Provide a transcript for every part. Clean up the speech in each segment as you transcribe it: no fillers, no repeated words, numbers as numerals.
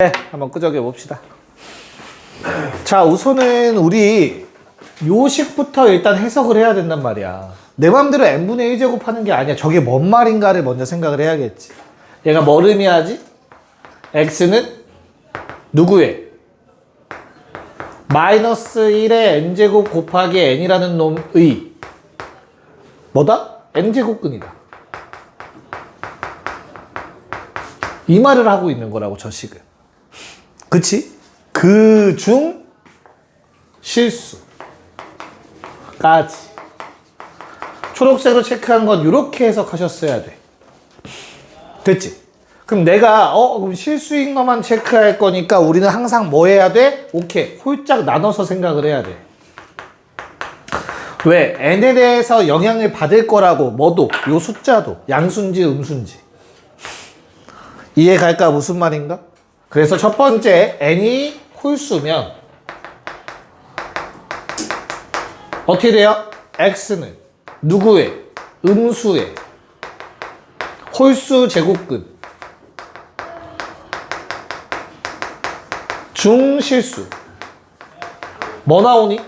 네, 한번 끄적여 봅시다. 자, 우선은 우리 요식부터 일단 해석을 해야 된단 말이야. 내 맘대로 n분의 1제곱 하는 게 아니야. 저게 뭔 말인가를 먼저 생각을 해야겠지. 얘가 뭘 의미하지? x는 누구의? 마이너스 1의 n제곱 곱하기 n이라는 놈의 뭐다? n제곱근이다. 이 말을 하고 있는 거라고, 저 식은. 그치? 그 중 실수까지. 초록색으로 체크한 건 이렇게 해석하셨어야 돼. 됐지? 그럼 내가 그럼 실수인 것만 체크할 거니까 우리는 항상 뭐 해야 돼? 오케이. 홀짝 나눠서 생각을 해야 돼. 왜? n에 대해서 영향을 받을 거라고. 뭐도? 요 숫자도. 양수인지 음수인지. 이해 갈까? 무슨 말인가? 그래서 첫 번째, n이 홀수면 어떻게 돼요? x는 누구의? 음수의 홀수 제곱근 중실수. 뭐 나오니?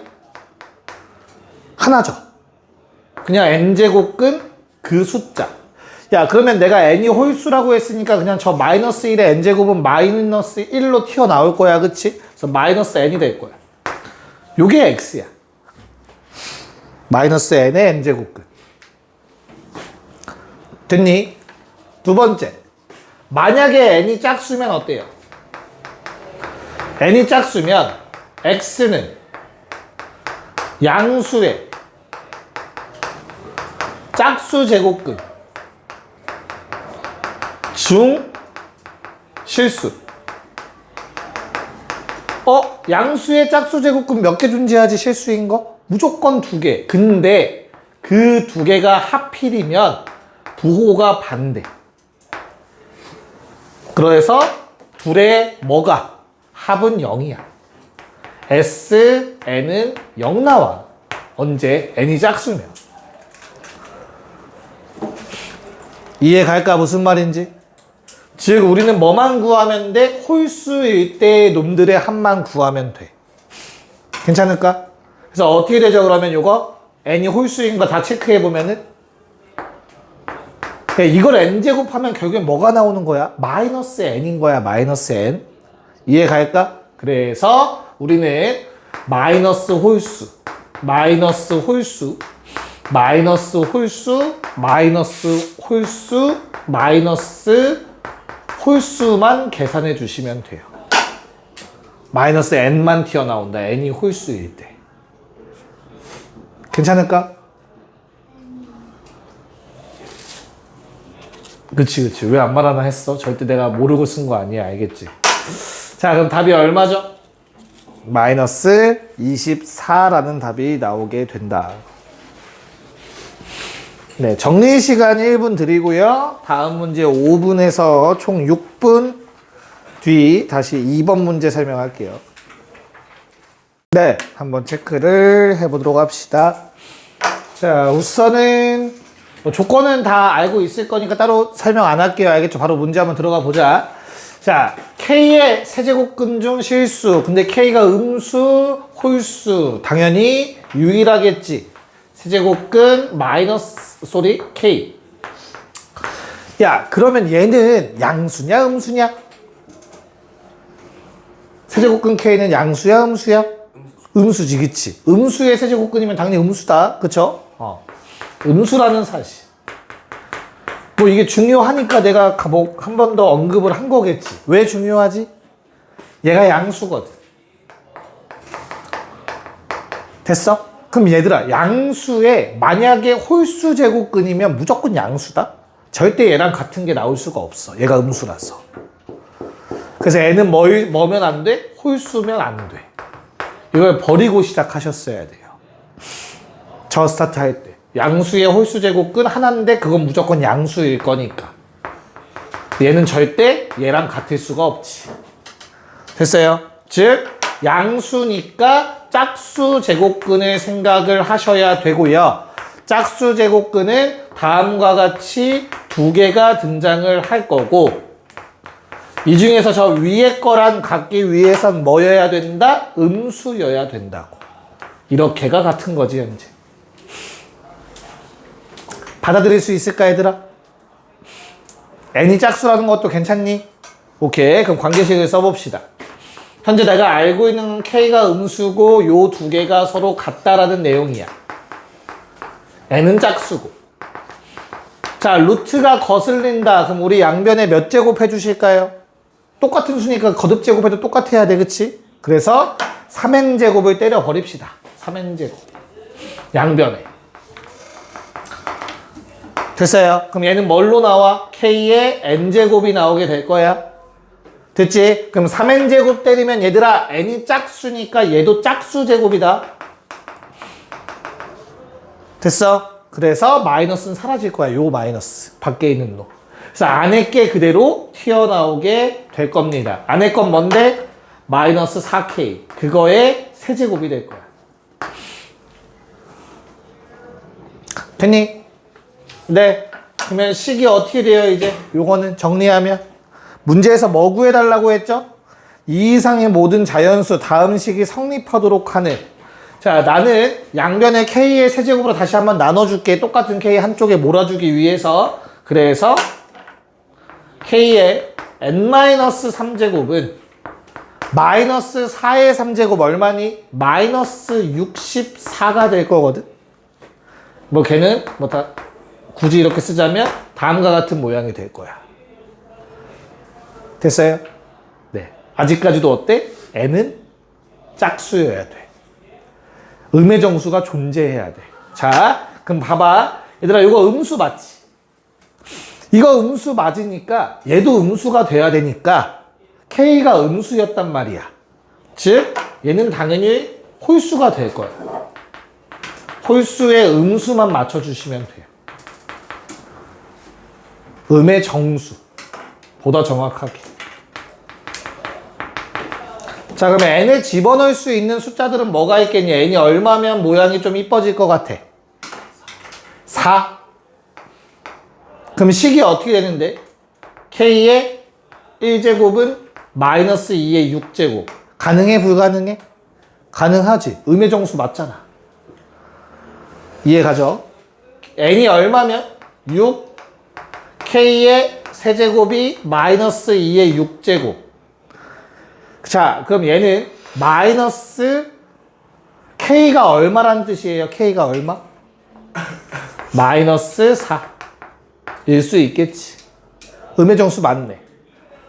하나죠. 그냥 n제곱근 그 숫자. 야, 그러면 내가 n이 홀수라고 했으니까 그냥 저 마이너스 1의 n제곱은 마이너스 1로 튀어나올 거야. 그치? 그래서 마이너스 n이 될 거야. 요게 x야. 마이너스 n의 n제곱근. 됐니? 두 번째. 만약에 n이 짝수면 어때요? n이 짝수면 x는 양수의 짝수 제곱근 중 실수. 양수의 짝수 제곱근 몇 개 존재하지? 실수인 거? 무조건 2개. 근데 그 2개가 하필이면 부호가 반대. 그래서 둘의 뭐가? 합은 0이야. S, N은 0 나와. 언제? N이 짝수면. 이해 갈까? 무슨 말인지? 즉 우리는 뭐만 구하면 돼? 홀수일 때의 놈들의 합만 구하면 돼. 괜찮을까? 그래서 어떻게 되죠? 그러면 요거 n이 홀수인 거 다 체크해 보면은 이걸 n제곱 하면 결국엔 뭐가 나오는 거야? 마이너스 n인 거야. 마이너스 n. 이해 갈까? 그래서 우리는 마이너스 홀수 마이너스 홀수 마이너스 홀수 마이너스 홀수 마이너스 홀수만 계산해 주시면 돼요. 마이너스 n만 튀어나온다. n이 홀수일 때. 괜찮을까? 그치. 왜 안 말하나 했어? 절대 내가 모르고 쓴 거 아니야. 알겠지? 자, 그럼 답이 얼마죠? 마이너스 24라는 답이 나오게 된다. 네, 정리 시간 1분 드리고요. 다음 문제 5분에서 총 6분 뒤 다시 2번 문제 설명할게요. 네, 한번 체크를 해보도록 합시다. 자, 우선은 조건은 다 알고 있을 거니까 따로 설명 안 할게요. 알겠죠? 바로 문제 한번 들어가 보자. 자, K의 세제곱근 중 실수. 근데 K가 음수, 홀수. 당연히 유일하겠지. 세제곱근 K. 야, 그러면 얘는 양수냐 음수냐? 세제곱근 K는 양수야 음수야? 음수지, 그치? 음수의 세제곱근이면 당연히 음수다. 그쵸? 음수라는 사실. 뭐 이게 중요하니까 내가 한 번 더 언급을 한 거겠지. 왜 중요하지? 얘가 양수거든. 됐어? 그럼 얘들아, 양수에 만약에 홀수 제곱근이면 무조건 양수다? 절대 얘랑 같은 게 나올 수가 없어. 얘가 음수라서. 그래서 얘는 뭐면 안 돼? 홀수면 안 돼. 이걸 버리고 시작하셨어야 돼요. 저 스타트 할 때. 양수의 홀수 제곱근 하나인데 그건 무조건 양수일 거니까. 얘는 절대 얘랑 같을 수가 없지. 됐어요? 즉 양수니까 짝수 제곱근을 생각을 하셔야 되고요. 짝수 제곱근은 다음과 같이 2개가 등장을 할 거고 이 중에서 저 위에 거랑 갖기 위해선 뭐여야 된다? 음수여야 된다고. 이렇게가 같은 거지 현재. 받아들일 수 있을까 얘들아? n이 짝수라는 것도 괜찮니? 오케이, 그럼 관계식을 써봅시다. 현재 내가 알고 있는 k가 음수고 요 두 개가 서로 같다라는 내용이야. n은 짝수고. 자, 루트가 거슬린다. 그럼 우리 양변에 몇 제곱 해주실까요? 똑같은 수니까 거듭 제곱해도 똑같아야 돼, 그치? 그래서 3n제곱을 때려 버립시다. 3n제곱. 양변에. 됐어요. 그럼 얘는 뭘로 나와? k의 n제곱이 나오게 될 거야. 됐지? 그럼 3n제곱 때리면 얘들아 n이 짝수니까 얘도 짝수 제곱이다. 됐어? 그래서 마이너스는 사라질 거야. 요 마이너스. 밖에 있는 놈. 그래서 안에 게 그대로 튀어나오게 될 겁니다. 안에 건 뭔데? 마이너스 4k. 그거의 세제곱이 될 거야. 됐니? 네. 그러면 식이 어떻게 돼요, 이제? 요거는 정리하면. 문제에서 뭐 구해달라고 했죠? 이 이상의 모든 자연수 다음 식이 성립하도록 하는. 자, 나는 양변의 k의 세제곱으로 다시 한번 나눠줄게. 똑같은 k 한쪽에 몰아주기 위해서. 그래서 k의 n-3제곱은 마이너스 4의 3제곱 얼마니? 마이너스 64가 될 거거든. 뭐 걔는 뭐 다 굳이 이렇게 쓰자면 다음과 같은 모양이 될 거야. 됐어요? 네. 아직까지도 어때? n은 짝수여야 돼. 음의 정수가 존재해야 돼. 자, 그럼 봐봐. 얘들아, 이거 음수 맞지? 이거 음수 맞으니까 얘도 음수가 돼야 되니까 k가 음수였단 말이야. 즉, 얘는 당연히 홀수가 될 거야. 홀수의 음수만 맞춰주시면 돼요. 음의 정수. 보다 정확하게. 자, 그러면 n을 집어넣을 수 있는 숫자들은 뭐가 있겠니? n이 얼마면 모양이 좀 이뻐질 것 같아? 4. 그럼 식이 어떻게 되는데? k의 1제곱은 마이너스 2의 6제곱. 가능해, 불가능해? 가능하지. 음의 정수 맞잖아. 이해가죠? n이 얼마면? 6. k의 세제곱이 마이너스 2의 6제곱. 자, 그럼 얘는 마이너스 k가 얼마라는 뜻이에요? k가 얼마? 마이너스 4일 수 있겠지. 음의 정수 맞네.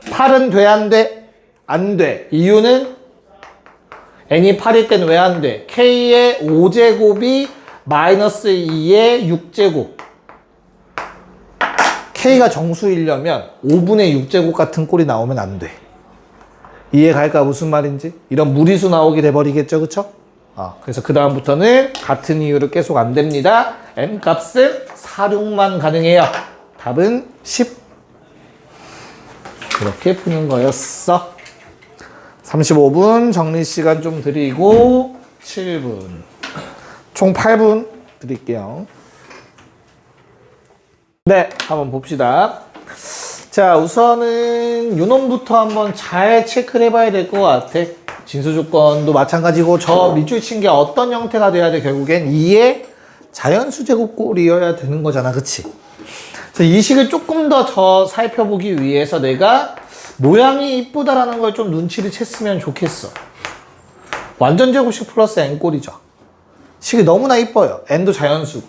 8은 돼, 안 돼? 안 돼. 이유는 n이 8일 땐 왜 안 돼? k의 5제곱이 마이너스 2의 6제곱. k가 정수이려면 5분의 6제곱 같은 꼴이 나오면 안 돼. 이해 갈까? 무슨 말인지? 이런 무리수 나오게 돼버리겠죠, 그쵸? 그래서 그 다음부터는 같은 이유로 계속 안 됩니다. n 값은 46만 가능해요. 답은 10. 이렇게 푸는 거였어. 35분 정리 시간 좀 드리고 7분. 총 8분 드릴게요. 네, 한번 봅시다. 자, 우선은 요놈부터 한번 잘 체크를 해봐야 될 것 같아. 진수 조건도 마찬가지고 저 밑줄 친 게 어떤 형태가 돼야 돼? 결국엔 2의 자연수 제곱꼴이어야 되는 거잖아, 그치? 그래서 이 식을 조금 더 살펴보기 위해서 내가 모양이 이쁘다라는 걸 좀 눈치를 챘으면 좋겠어. 완전 제곱식 플러스 n꼴이죠. 식이 너무나 이뻐요. n도 자연수고.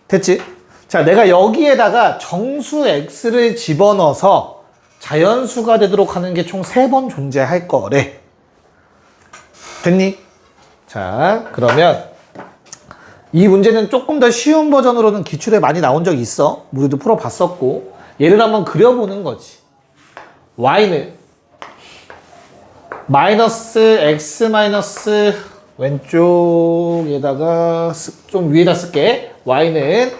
됐지? 자, 내가 여기에다가 정수 x를 집어넣어서 자연수가 되도록 하는 게 총 3번 존재할 거래. 됐니? 자, 그러면 이 문제는 조금 더 쉬운 버전으로는 기출에 많이 나온 적이 있어. 우리도 풀어봤었고. 얘를 한번 그려보는 거지. y는 마이너스 x 마이너스 왼쪽에다가 좀 위에다 쓸게. y는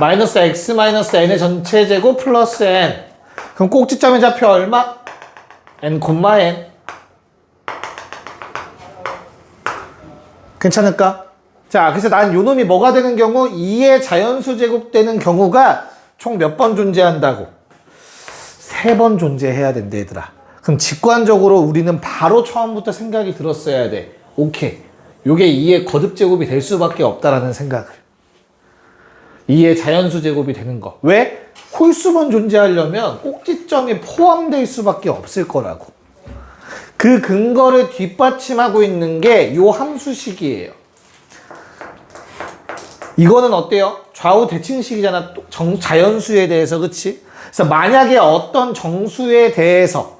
마이너스 x 마이너스 n의 전체 제곱 플러스 n. 그럼 꼭지점의 좌표 얼마? n, n. 괜찮을까? 자, 그래서 난 요놈이 뭐가 되는 경우? 2의 자연수 제곱 되는 경우가 총 몇 번 존재한다고? 3번 존재해야 된대, 얘들아. 그럼 직관적으로 우리는 바로 처음부터 생각이 들었어야 돼. 오케이. 요게 2의 거듭제곱이 될 수밖에 없다라는 생각을. 2의 자연수 제곱이 되는 거. 왜? 홀수만 존재하려면 꼭지점이 포함될 수밖에 없을 거라고. 그 근거를 뒷받침하고 있는 게 요 함수식이에요. 이거는 어때요? 좌우 대칭식이잖아. 자연수에 대해서, 그치? 그래서 만약에 어떤 정수에 대해서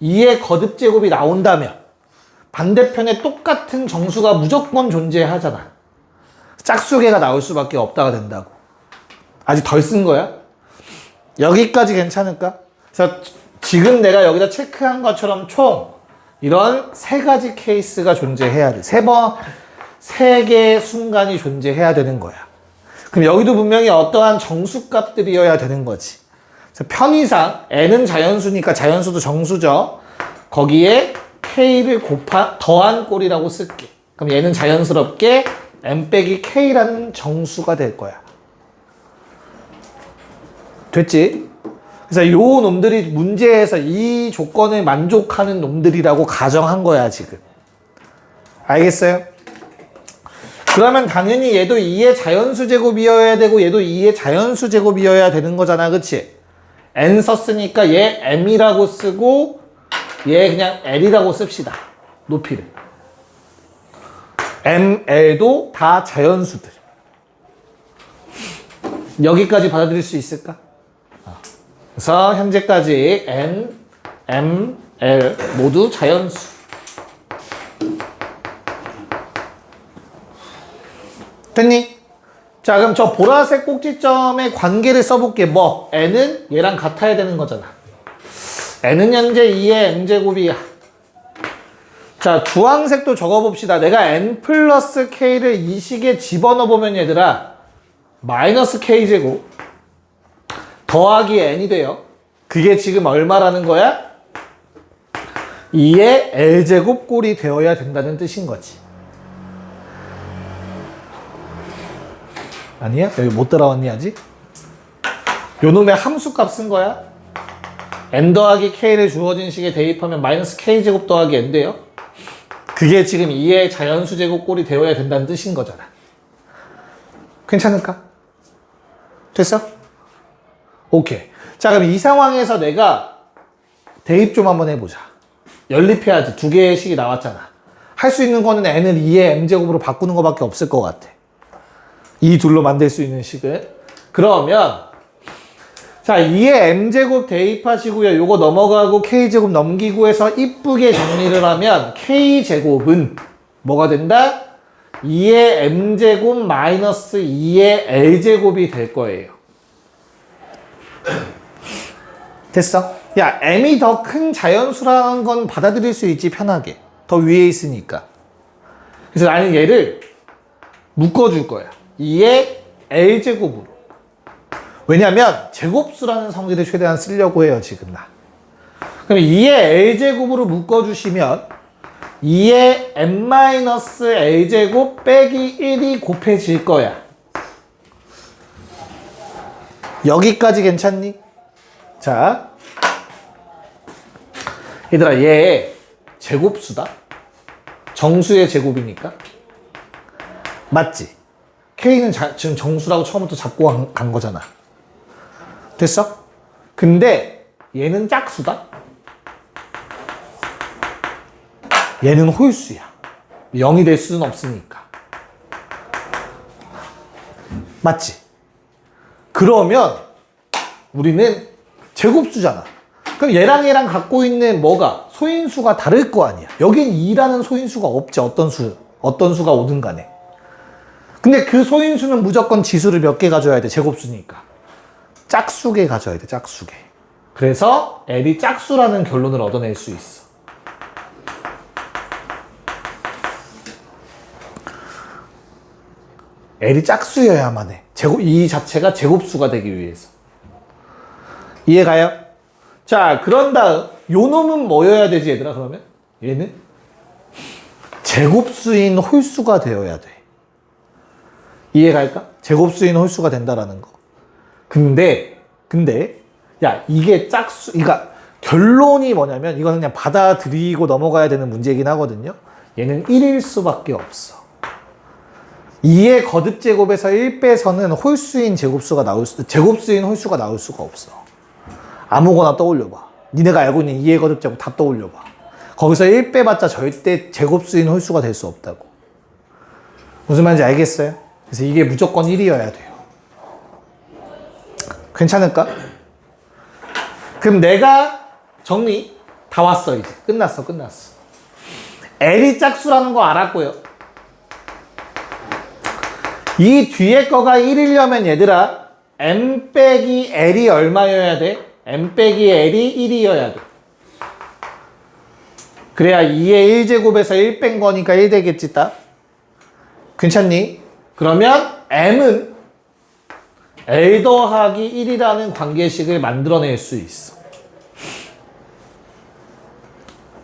2의 거듭제곱이 나온다면 반대편에 똑같은 정수가 무조건 존재하잖아. 짝수개가 나올 수밖에 없다가 된다고. 아직 덜 쓴 거야? 여기까지 괜찮을까? 그래서 지금 내가 여기다 체크한 것처럼 총 이런 3가지 케이스가 존재해야 돼. 3개의 순간이 존재해야 되는 거야. 그럼 여기도 분명히 어떠한 정수값들이어야 되는 거지. 그래서 편의상 n은 자연수니까 자연수도 정수죠. 거기에 k를 더한 꼴이라고 쓸게. 그럼 얘는 자연스럽게 n 빼기 k라는 정수가 될 거야. 됐지? 그래서 요 놈들이 문제에서 이 조건을 만족하는 놈들이라고 가정한 거야, 지금. 알겠어요? 그러면 당연히 얘도 2의 자연수 제곱이어야 되고 얘도 2의 자연수 제곱이어야 되는 거잖아, 그치? n 썼으니까 얘 m이라고 쓰고 얘 그냥 l이라고 씁시다. 높이를. m, l도 다 자연수들. 여기까지 받아들일 수 있을까? 그래서 현재까지 n, m, l 모두 자연수. 됐니? 자, 그럼 저 보라색 꼭지점의 관계를 써볼게. 뭐? n은 얘랑 같아야 되는 거잖아. n은 현재 2의 m제곱이야. 자, 주황색도 적어봅시다. 내가 n 플러스 k를 이 식에 집어넣어보면 얘들아 마이너스 k제곱 더하기 n이 돼요. 그게 지금 얼마라는 거야? 2의 l제곱 꼴이 되어야 된다는 뜻인 거지. 아니야? 여기 못 따라왔니 아직? 요 놈의 함수값 쓴 거야? n 더하기 k를 주어진 식에 대입하면 마이너스 k제곱 더하기 n 돼요? 그게 지금 2의 자연수 제곱 꼴이 되어야 된다는 뜻인 거잖아. 괜찮을까? 됐어? 오케이. 자, 그럼 이 상황에서 내가 대입 좀 한번 해보자. 연립해야지. 2개의 식이 나왔잖아. 할 수 있는 거는 n을 2의 m제곱으로 바꾸는 거밖에 없을 것 같아. 이 둘로 만들 수 있는 식을. 그러면 자, 2의 m제곱 대입하시고요. 요거 넘어가고 k제곱 넘기고 해서 이쁘게 정리를 하면 k제곱은 뭐가 된다? 2의 m제곱 마이너스 2의 l제곱이 될 거예요. 됐어? 야, m이 더 큰 자연수라는 건 받아들일 수 있지, 편하게. 더 위에 있으니까. 그래서 나는 얘를 묶어줄 거야. 2의 l제곱으로. 왜냐면 제곱수라는 성질을 최대한 쓰려고 해요, 지금 나. 그럼 2의 l제곱으로 묶어주시면 2의 m-l제곱 빼기 1이 곱해질 거야. 여기까지 괜찮니? 자, 얘들아, 얘 제곱수다. 정수의 제곱이니까. 맞지? K는 지금 정수라고 처음부터 잡고 간 거잖아. 됐어? 근데 얘는 짝수다. 얘는 홀수야. 0이 될 수는 없으니까. 맞지? 그러면 우리는 제곱수잖아. 그럼 얘랑 갖고 있는 뭐가? 소인수가 다를 거 아니야. 여긴 2라는 소인수가 없지. 어떤 수가 오든 간에. 근데 그 소인수는 무조건 지수를 몇 개 가져야 돼. 제곱수니까. 짝수개 가져야 돼. 짝수개. 그래서 L이 짝수라는 결론을 얻어낼 수 있어. L이 짝수여야만 해. 이 자체가 제곱수가 되기 위해서. 이해가요? 자, 그런 다음 요 놈은 뭐여야 되지, 얘들아? 그러면 얘는 제곱수인 홀수가 되어야 돼. 이해갈까? 제곱수인 홀수가 된다라는 거. 근데 야, 이게 짝수, 그러니까 결론이 뭐냐면 이거는 그냥 받아들이고 넘어가야 되는 문제이긴 하거든요. 얘는 1일 수밖에 없어. 2의 거듭제곱에서 1 빼서는 홀수인 제곱수인 홀수가 나올 수가 없어. 아무거나 떠올려봐. 니네가 알고 있는 2의 거듭제곱 다 떠올려봐. 거기서 1 빼봤자 절대 제곱수인 홀수가 될 수 없다고. 무슨 말인지 알겠어요? 그래서 이게 무조건 1이어야 돼요. 괜찮을까? 그럼 내가 정리 다 왔어. 이제 끝났어. L이 짝수라는 거 알았고요. 이 뒤에 거가 1이려면 얘들아 M 빼기 L이 얼마여야 돼? M 빼기 L이 1이어야 돼. 그래야 2의 1제곱에서 1 뺀 거니까 1 되겠지 딱. 괜찮니? 그러면 M은 L 더하기 1이라는 관계식을 만들어낼 수 있어.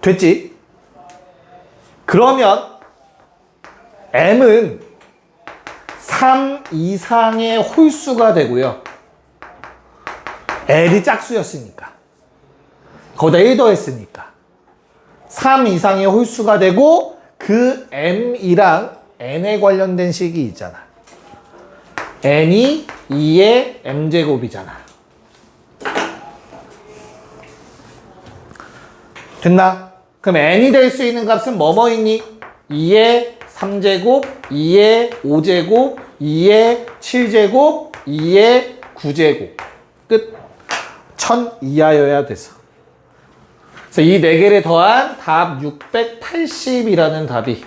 됐지? 그러면 M은 3 이상의 홀수가 되고요. L이 짝수였으니까. 거기다 1 더했으니까. 3 이상의 홀수가 되고 그 M이랑 N에 관련된 식이 있잖아. N이 2의 M제곱이잖아. 됐나? 그럼 N이 될 수 있는 값은 뭐뭐 있니? 2의 3제곱, 2의 5제곱, 2의 7제곱, 2의 9제곱. 끝. 1000 이하여야 돼서. 그래서 이 4개를 더한 답 680이라는 답이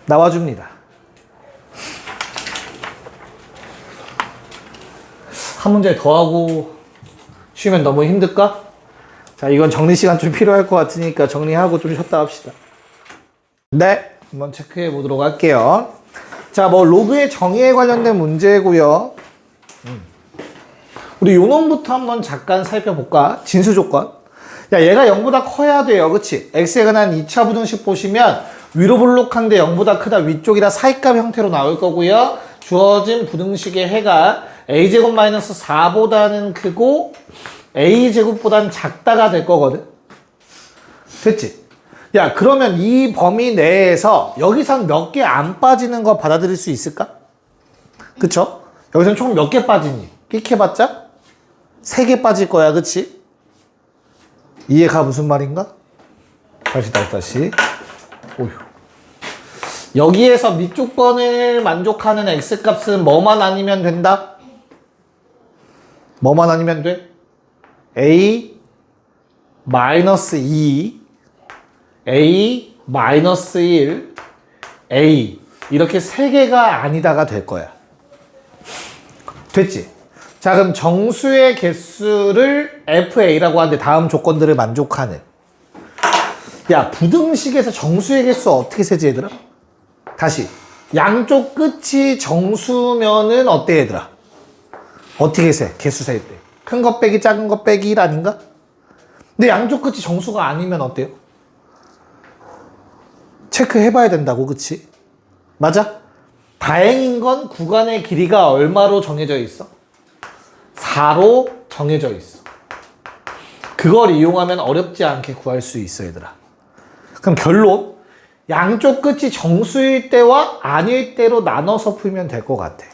나와줍니다. 한 문제 더 하고 쉬면 너무 힘들까? 자, 이건 정리 시간 좀 필요할 것 같으니까 정리하고 좀 쉬었다 합시다. 네, 한번 체크해 보도록 할게요. 자, 뭐 로그의 정의에 관련된 문제고요. 우리 요 놈부터 한번 잠깐 살펴볼까? 진수 조건. 야, 얘가 0보다 커야 돼요. 그치? x에 관한 2차 부등식 보시면 위로 볼록한데 0보다 크다 위쪽이라 사이값 형태로 나올 거고요. 주어진 부등식의 해가 a제곱 마이너스 4보다는 크고 a제곱보다는 작다가 될 거거든. 됐지? 야, 그러면 이 범위 내에서 여기선 몇 개 안 빠지는 거 받아들일 수 있을까? 그쵸? 여기선 총 몇 개 빠지니? 끽해봤자 3개 빠질 거야. 그치? 이해가 무슨 말인가? 다시. 오휴. 여기에서 밑조건을 만족하는 x값은 뭐만 아니면 된다? 뭐만 아니면 돼? a 마이너스 2, a 마이너스 1, a 이렇게 3개가 아니다가 될 거야. 됐지? 자, 그럼 정수의 개수를 FA라고 하는데 다음 조건들을 만족하는. 야, 부등식에서 정수의 개수 어떻게 세지 얘들아? 다시. 양쪽 끝이 정수면은 어때 얘들아? 어떻게 세? 개수 셀 때. 큰 것 빼기 작은 것 빼기 1 아닌가? 근데 양쪽 끝이 정수가 아니면 어때요? 체크해봐야 된다고, 그치? 맞아? 다행인 건 구간의 길이가 얼마로 정해져 있어? 4로 정해져 있어. 그걸 이용하면 어렵지 않게 구할 수 있어, 얘들아. 그럼 결론. 양쪽 끝이 정수일 때와 아닐 때로 나눠서 풀면 될 것 같아.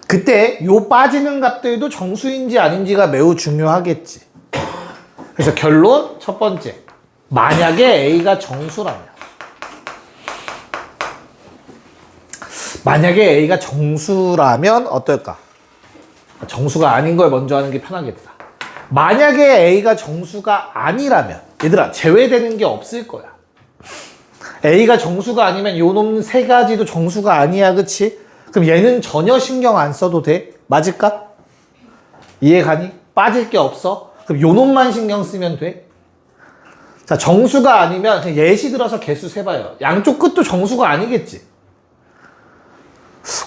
그때 요 빠지는 값들도 정수인지 아닌지가 매우 중요하겠지. 그래서 결론 첫 번째. 만약에 A가 정수라면. 만약에 A가 정수라면 어떨까? 정수가 아닌 걸 먼저 하는 게 편하겠다. 만약에 A가 정수가 아니라면 얘들아 제외되는 게 없을 거야. A가 정수가 아니면 요 놈 3가지도 정수가 아니야. 그치? 그럼 얘는 전혀 신경 안 써도 돼? 맞을까? 이해가니? 빠질 게 없어? 그럼 요 놈만 신경 쓰면 돼? 자, 정수가 아니면 그냥 예시 들어서 개수 세봐요. 양쪽 끝도 정수가 아니겠지?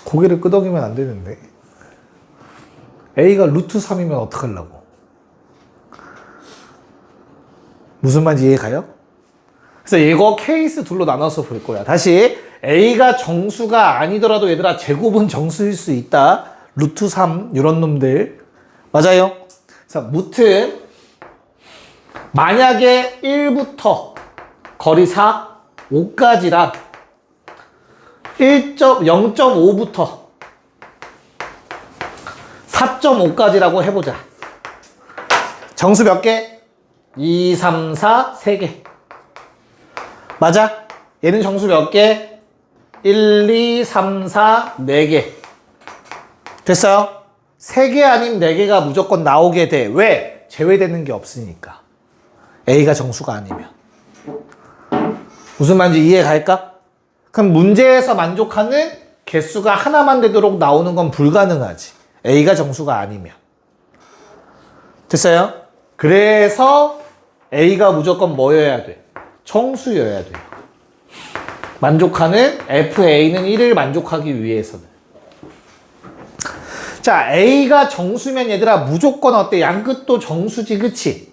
고개를 끄덕이면 안 되는데. A가 루트 3이면 어떡하려고? 무슨 말인지 이해가요? 그래서 이거 케이스 둘로 나눠서 볼 거야. 다시 A가 정수가 아니더라도 얘들아 제곱은 정수일 수 있다. 루트 3 이런 놈들. 맞아요? 그래서 무튼 만약에 1부터 거리 4, 5까지랑 0.5부터 4.5까지라고 해보자. 정수 몇 개? 2, 3, 4, 3개. 맞아? 얘는 정수 몇 개? 1, 2, 3, 4, 4개. 됐어요? 3개 아닌 4개가 무조건 나오게 돼. 왜? 제외되는 게 없으니까. A가 정수가 아니면. 무슨 말인지 이해 갈까? 그럼 문제에서 만족하는 개수가 하나만 되도록 나오는 건 불가능하지. A가 정수가 아니면. 됐어요? 그래서 A가 무조건 뭐여야 돼? 정수여야 돼요. 만족하는 FA는 1을 만족하기 위해서는. 자, A가 정수면 얘들아 무조건 어때? 양끝도 정수지, 그치?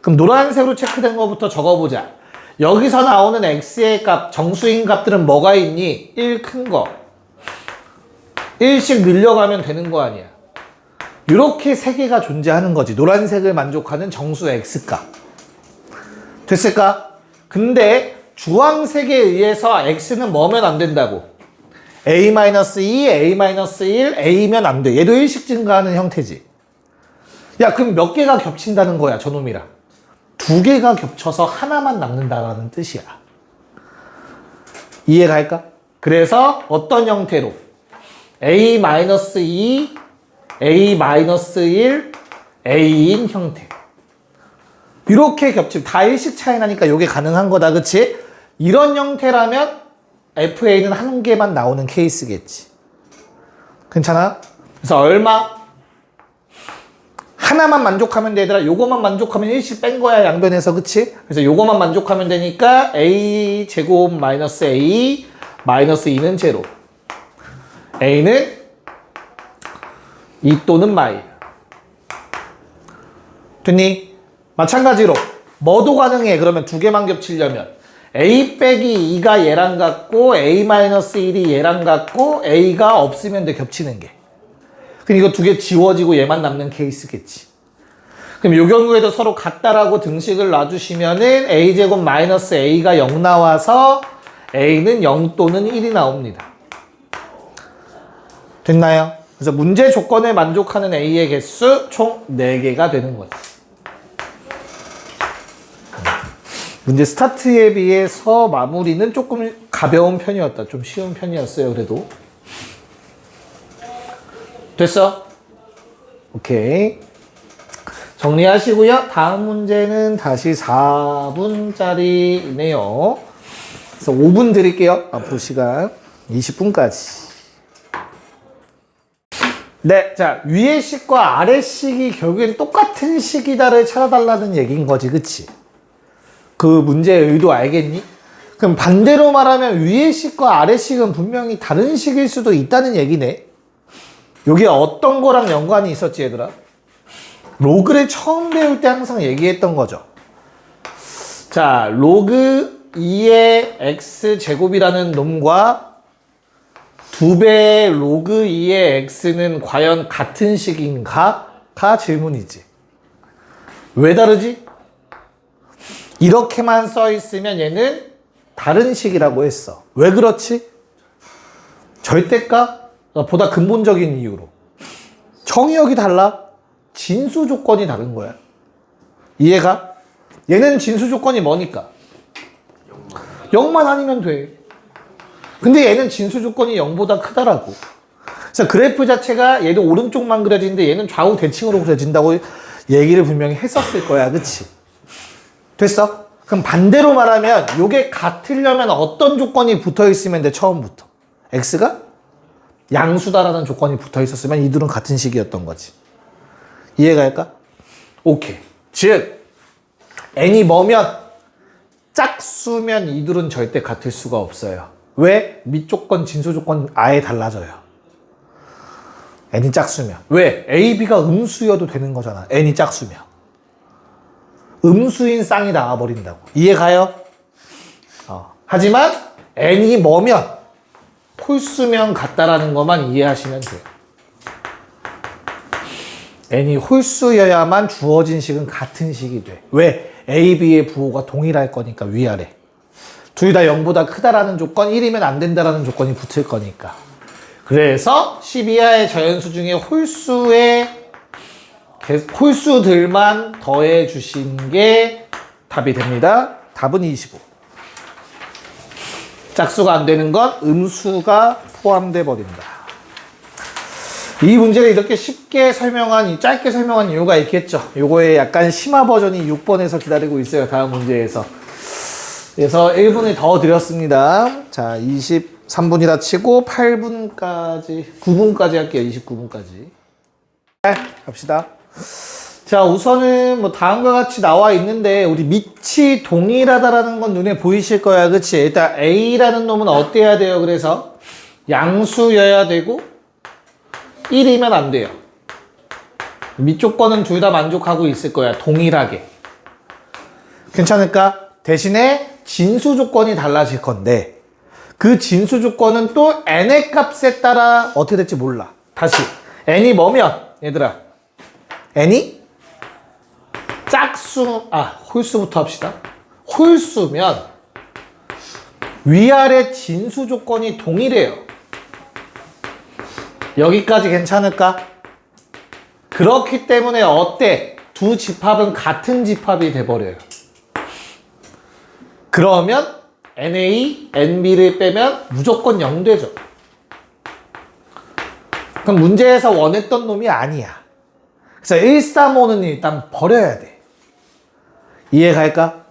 그럼 노란색으로 체크된 거부터 적어보자. 여기서 나오는 X의 값, 정수인 값들은 뭐가 있니? 1 큰 거. 1씩 늘려가면 되는 거 아니야. 이렇게 세 개가 존재하는 거지. 노란색을 만족하는 정수 X값. 됐을까? 근데 주황색에 의해서 X는 뭐면 안 된다고? A-2, A-1, A면 안 돼. 얘도 일식 증가하는 형태지. 야, 그럼 몇 개가 겹친다는 거야, 저놈이랑. 2개가 겹쳐서 하나만 남는다라는 뜻이야. 이해갈까? 그래서 어떤 형태로? A-2, A-1, A인 형태. 이렇게 겹치면 다 일식 차이 나니까 이게 가능한 거다, 그치? 이런 형태라면 FA는 한 개만 나오는 케이스겠지. 괜찮아? 그래서 얼마? 하나만 만족하면 되더라. 요거만 만족하면 일식 뺀 거야, 양변에서. 그치? 그래서 요거만 만족하면 되니까 A 제곱 마이너스 A 마이너스 2는 제로. A는 2 또는 마이. 됐니? 마찬가지로 뭐도 가능해. 그러면 2개만 겹치려면 A 빼기 2가 얘랑 같고 A 마이너스 1이 얘랑 같고 A가 없으면 돼, 겹치는 게. 그럼 이거 2개 지워지고 얘만 남는 케이스겠지. 그럼 이 경우에도 서로 같다라고 등식을 놔주시면은 A제곱 마이너스 A가 0 나와서 A는 0 또는 1이 나옵니다. 됐나요? 그래서 문제 조건에 만족하는 A의 개수 총 4개가 되는 거지. 문제 스타트에 비해서 마무리는 조금 가벼운 편이었다. 좀 쉬운 편이었어요, 그래도. 됐어? 오케이. 정리하시고요. 다음 문제는 다시 4분짜리네요. 그래서 5분 드릴게요. 앞으로 시간 20분까지. 네, 자, 위의 식과 아래 식이 결국엔 똑같은 식이다를 찾아달라는 얘기인 거지, 그치? 그 문제의 의도 알겠니? 그럼 반대로 말하면 위의 식과 아래 식은 분명히 다른 식일 수도 있다는 얘기네. 여기에 어떤 거랑 연관이 있었지, 얘들아? 로그를 처음 배울 때 항상 얘기했던 거죠. 자, 로그 2의 x제곱이라는 놈과 2배의 로그 2의 x는 과연 같은 식인가? 가 질문이지. 왜 다르지? 이렇게만 써 있으면 얘는 다른 식이라고 했어. 왜 그렇지? 절대값보다 근본적인 이유로. 정의역이 달라. 진수 조건이 다른 거야. 이해가? 얘는 진수 조건이 뭐니까? 0만 아니면 돼. 근데 얘는 진수 조건이 0보다 크다라고. 그래서 그래프 자체가 얘도 오른쪽만 그려지는데 얘는 좌우 대칭으로 그려진다고 얘기를 분명히 했었을 거야. 그치? 됐어? 그럼 반대로 말하면 요게 같으려면 어떤 조건이 붙어 있으면 돼, 처음부터? x가 양수다라는 조건이 붙어 있었으면 이 둘은 같은 식이었던 거지. 이해가 할까? 오케이. 즉 n이 뭐면 짝수면 이 둘은 절대 같을 수가 없어요. 왜? 밑조건, 진수조건 아예 달라져요. n이 짝수면. 왜? a, b가 음수여도 되는 거잖아. n이 짝수면. 음수인 쌍이 나와버린다고. 이해가요? 하지만 n이 뭐면 홀수면 같다라는 것만 이해하시면 돼요. n이 홀수여야만 주어진 식은 같은 식이 돼. 왜? a, b의 부호가 동일할 거니까 위아래. 둘 다 0보다 크다라는 조건, 1이면 안 된다라는 조건이 붙을 거니까. 그래서 10 이하의 자연수 중에 홀수들만 더해 주신 게 답이 됩니다. 답은 25. 짝수가 안 되는 건 음수가 포함돼 버린다. 이 문제를 이렇게 쉽게 짧게 설명한 이유가 있겠죠. 요거의 약간 심화 버전이 6번에서 기다리고 있어요. 다음 문제에서. 그래서 1분을 더 드렸습니다. 자, 23분이라 치고 8분까지, 9분까지 할게요. 29분까지. 네, 갑시다. 자, 우선은 뭐 다음과 같이 나와 있는데 우리 밑이 동일하다라는 건 눈에 보이실 거야. 그치? 일단 A라는 놈은 어때야 돼요? 그래서 양수여야 되고 1이면 안 돼요. 밑쪽 거는 둘 다 만족하고 있을 거야. 동일하게. 괜찮을까? 대신에 진수 조건이 달라질 건데 그 진수 조건은 또 n의 값에 따라 어떻게 될지 몰라. 다시 n이 뭐면 얘들아 n이 홀수부터 합시다. 홀수면 위아래 진수 조건이 동일해요. 여기까지 괜찮을까? 그렇기 때문에 어때? 두 집합은 같은 집합이 돼버려요. 그러면 NA, NB를 빼면 무조건 0 되죠. 그럼 문제에서 원했던 놈이 아니야. 그래서 135는 일단 버려야 돼. 이해갈까?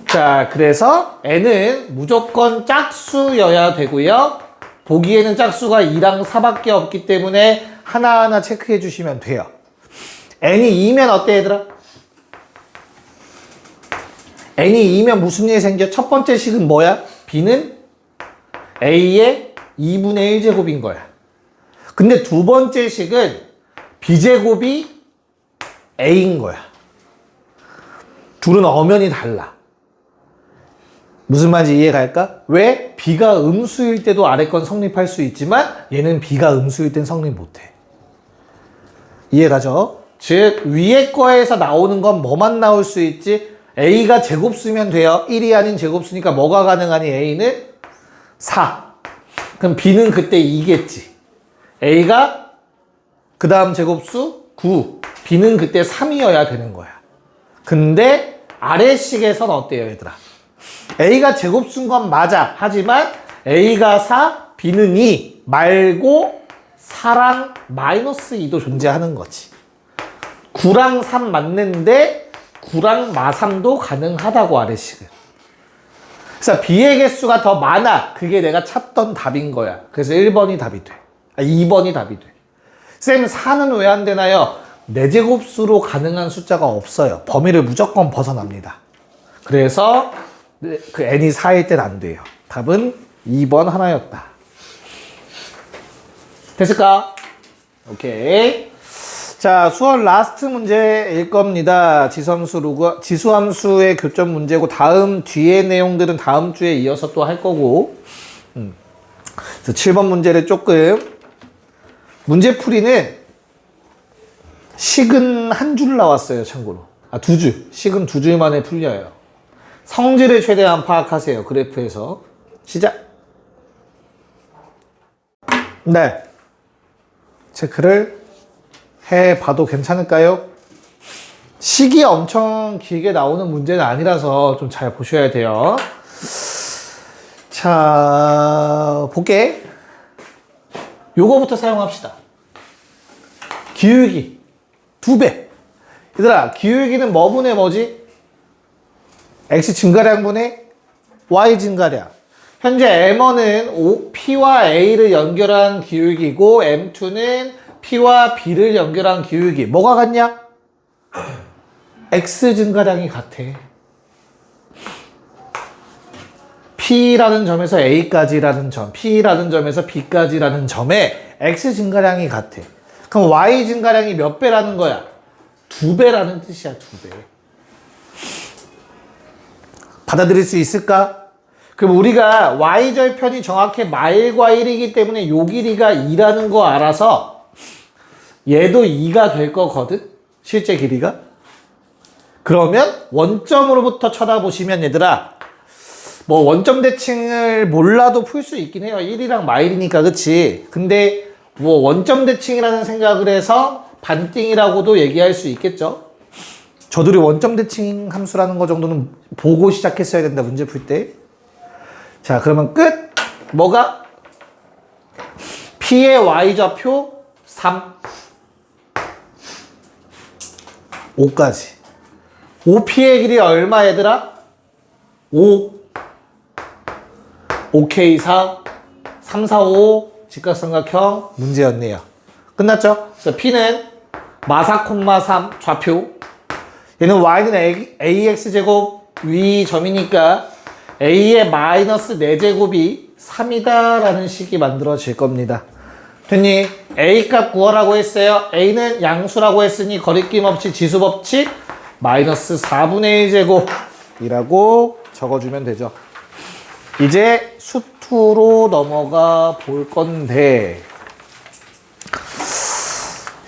자, 그래서 N은 무조건 짝수여야 되고요. 보기에는 짝수가 2랑 4밖에 없기 때문에 하나하나 체크해 주시면 돼요. N이 2면 어때 얘들아? N이 2면 무슨 일이 생겨? 첫 번째 식은 뭐야? B는 A의 2분의 1제곱인 거야. 근데 두 번째 식은 B제곱이 A인 거야. 둘은 엄연히 달라. 무슨 말인지 이해갈까? 왜? B가 음수일 때도 아래 건 성립할 수 있지만 얘는 B가 음수일 땐 성립 못해. 이해가죠? 즉 위에 거에서 나오는 건 뭐만 나올 수 있지? A가 제곱수면 돼요. 1이 아닌 제곱수니까 뭐가 가능하니? A는 4. 그럼 B는 그때 2겠지. A가 그 다음 제곱수 9. B는 그때 3이어야 되는 거야. 근데 아래식에선 어때요 얘들아? A가 제곱수인 건 맞아. 하지만 A가 4, B는 2 말고 4랑 마이너스 2도 존재하는 거지. 9랑 3 맞는데 9랑 마3도 가능하다고 아래식은. 그래서 B의 개수가 더 많아. 그게 내가 찾던 답인 거야. 그래서 1번이 답이 돼. 2번이 답이 돼. 쌤 4는 왜 안 되나요? 4제곱수로 가능한 숫자가 없어요. 범위를 무조건 벗어납니다. 그래서 그 n이 4일 땐 안 돼요. 답은 2번 하나였다. 됐을까? 오케이. 자, 수월 라스트 문제일 겁니다. 지수함수의 교점 문제고 다음 뒤에 내용들은 다음 주에 이어서 또 할 거고. 그래서 7번 문제를 조금 문제풀이는 식은 한 줄 나왔어요. 참고로. 두 줄. 식은 2줄 만에 풀려요. 성질을 최대한 파악하세요. 그래프에서. 시작. 네. 체크를 해봐도 괜찮을까요? 식이 엄청 길게 나오는 문제는 아니라서 좀 잘 보셔야 돼요. 자, 볼게. 요거부터 사용합시다. 기울기 2배. 얘들아, 기울기는 뭐분의 뭐지? x 증가량분의 y 증가량. 현재 M1은 P와 A를 연결한 기울기고 M2는 P와 B를 연결한 기울기. 뭐가 같냐? X 증가량이 같아. P라는 점에서 A까지라는 점, P라는 점에서 B까지라는 점에 X 증가량이 같아. 그럼 Y 증가량이 몇 배라는 거야? 2배라는 뜻이야, 2배. 받아들일 수 있을까? 그럼 우리가 Y절편이 정확히 마일과 1이기 때문에 요 길이가 2라는 거 알아서 얘도 2가 될 거거든? 실제 길이가? 그러면 원점으로부터 쳐다보시면 얘들아, 뭐 원점 대칭을 몰라도 풀 수 있긴 해요. 1이랑 마일이니까, 그치? 근데 뭐 원점 대칭이라는 생각을 해서 반띵이라고도 얘기할 수 있겠죠? 저들이 원점 대칭 함수라는 거 정도는 보고 시작했어야 된다, 문제 풀 때. 자, 그러면 끝! 뭐가? P의 Y좌표 3. 5까지. 5P의 길이 얼마, 얘들아? 5. 5K4. 3, 4, 5. 직각삼각형 문제였네요. 끝났죠? 그래서 P는 마사, 3 좌표. 얘는 Y는 AX제곱 위 점이니까 A의 마이너스 4제곱이 3이다 라는 식이 만들어질 겁니다. 됐니? A 값 구하라고 했어요. A는 양수라고 했으니 거리낌 없이 지수법칙 마이너스 4분의 1제곱이라고 적어주면 되죠. 이제 수투로 넘어가 볼 건데,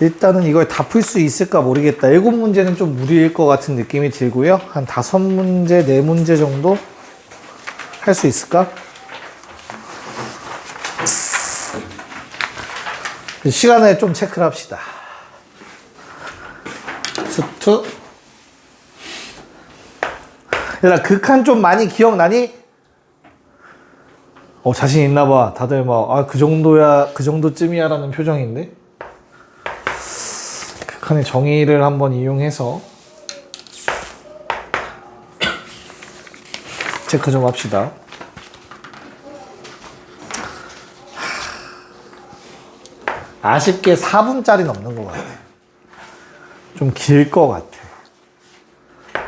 일단은 이걸 다 풀 수 있을까 모르겠다. 7문제는 좀 무리일 것 같은 느낌이 들고요. 한 5문제, 4문제 정도 할 수 있을까? 시간을 좀 체크를 합시다. 수투. 얘들아, 극한 좀 많이 기억나니? 자신 있나 봐. 다들 막, 그 정도야, 그 정도쯤이야 라는 표정인데? 극한의 정의를 한번 이용해서 체크 좀 합시다. 아쉽게 4분짜리 넘는 것 같아. 좀 길 것 같아.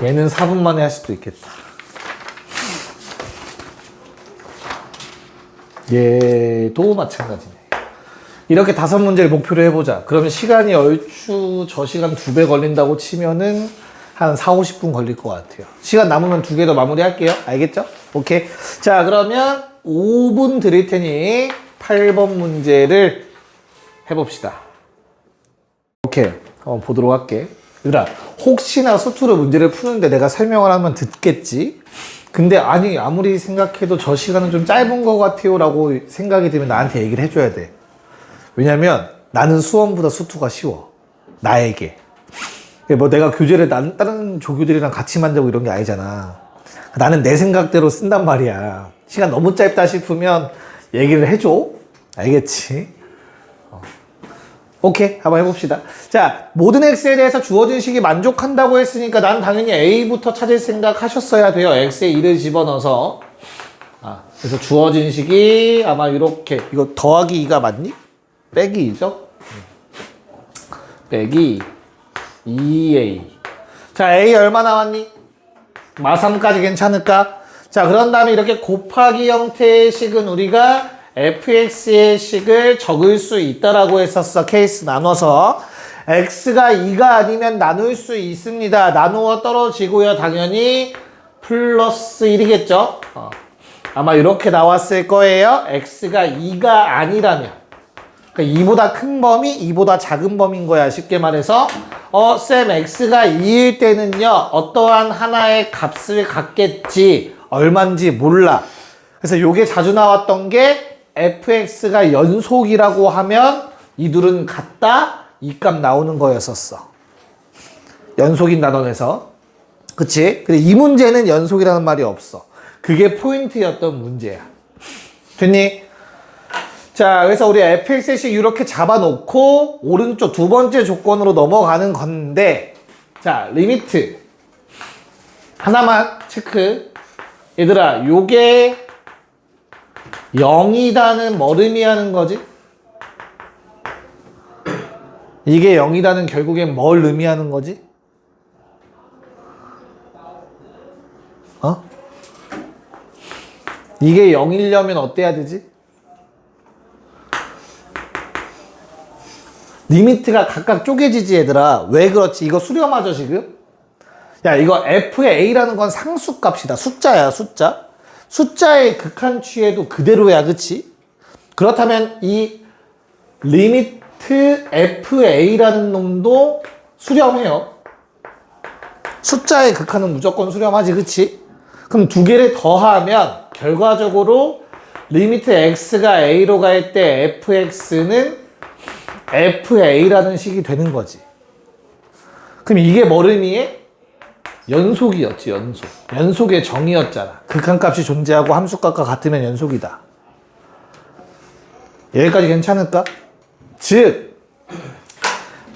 얘는 4분 만에 할 수도 있겠다. 얘도 마찬가지네. 이렇게 5문제를 목표로 해보자. 그러면 시간이 얼추 저 시간 2배 걸린다고 치면은 한 4, 50분 걸릴 것 같아요. 시간 남으면 2개 더 마무리할게요. 알겠죠? 오케이. 자, 그러면 5분 드릴 테니 8번 문제를 해봅시다. 오케이. 한번 보도록 할게. 얘들아, 혹시나 수투로 문제를 푸는데 내가 설명을 하면 듣겠지? 근데 아니, 아무리 생각해도 저 시간은 좀 짧은 것 같아요 라고 생각이 들면 나한테 얘기를 해줘야 돼. 왜냐면 나는 수원보다 수투가 쉬워. 나에게. 뭐 내가 교재를 다른 조교들이랑 같이 만들고 이런 게 아니잖아. 나는 내 생각대로 쓴단 말이야. 시간 너무 짧다 싶으면 얘기를 해줘. 알겠지? 오케이, 한번 해봅시다. 자, 모든 x에 대해서 주어진 식이 만족한다고 했으니까 난 당연히 a부터 찾을 생각 하셨어야 돼요. x에 2를 집어넣어서. 그래서 주어진 식이 아마 이렇게, 이거 더하기 2가 맞니? 빼기 2죠? 빼기 2a. 자, a 얼마 나왔니? 마3까지 괜찮을까? 자, 그런 다음에 이렇게 곱하기 형태의 식은 우리가 fx의 식을 적을 수 있다라고 했었어. 케이스 나눠서. x가 2가 아니면 나눌 수 있습니다. 나누어 떨어지고요. 당연히 플러스 1이겠죠? 아마 이렇게 나왔을 거예요. x가 2가 아니라면. 그러니까 2보다 큰 범위, 2보다 작은 범위인 거야. 쉽게 말해서. 쌤, x가 2일 때는요, 어떠한 하나의 값을 갖겠지. 얼만지 몰라. 그래서 요게 자주 나왔던 게 fx가 연속이라고 하면 이 둘은 같다? 이 값 나오는 거였었어. 연속인 단원에서. 그치? 근데 이 문제는 연속이라는 말이 없어. 그게 포인트였던 문제야. 됐니? 자, 그래서 우리 fx의 식 이렇게 잡아놓고 오른쪽 2번째 조건으로 넘어가는 건데, 자, 리미트 하나만 체크. 얘들아, 요게 0이다는 뭘 의미하는 거지? 이게 0이다는 결국엔 뭘 의미하는 거지? 이게 0이려면 어때야 되지? 리미트가 각각 쪼개지지, 얘들아. 왜 그렇지? 이거 수렴하죠, 지금? 야, 이거 f의 a라는 건 상수값이다. 숫자야, 숫자. 숫자의 극한 취해도 그대로야, 그치? 그렇다면 이 리미트 FA라는 놈도 수렴해요. 숫자의 극한은 무조건 수렴하지, 그치? 그럼 두 개를 더하면 결과적으로 리미트 x가 a로 갈 때 fx는 fa라는 식이 되는 거지. 그럼 이게 뭘 의미해? 연속이었지, 연속. 연속의 정의였잖아. 극한값이 존재하고 함수값과 같으면 연속이다. 여기까지 괜찮을까? 즉,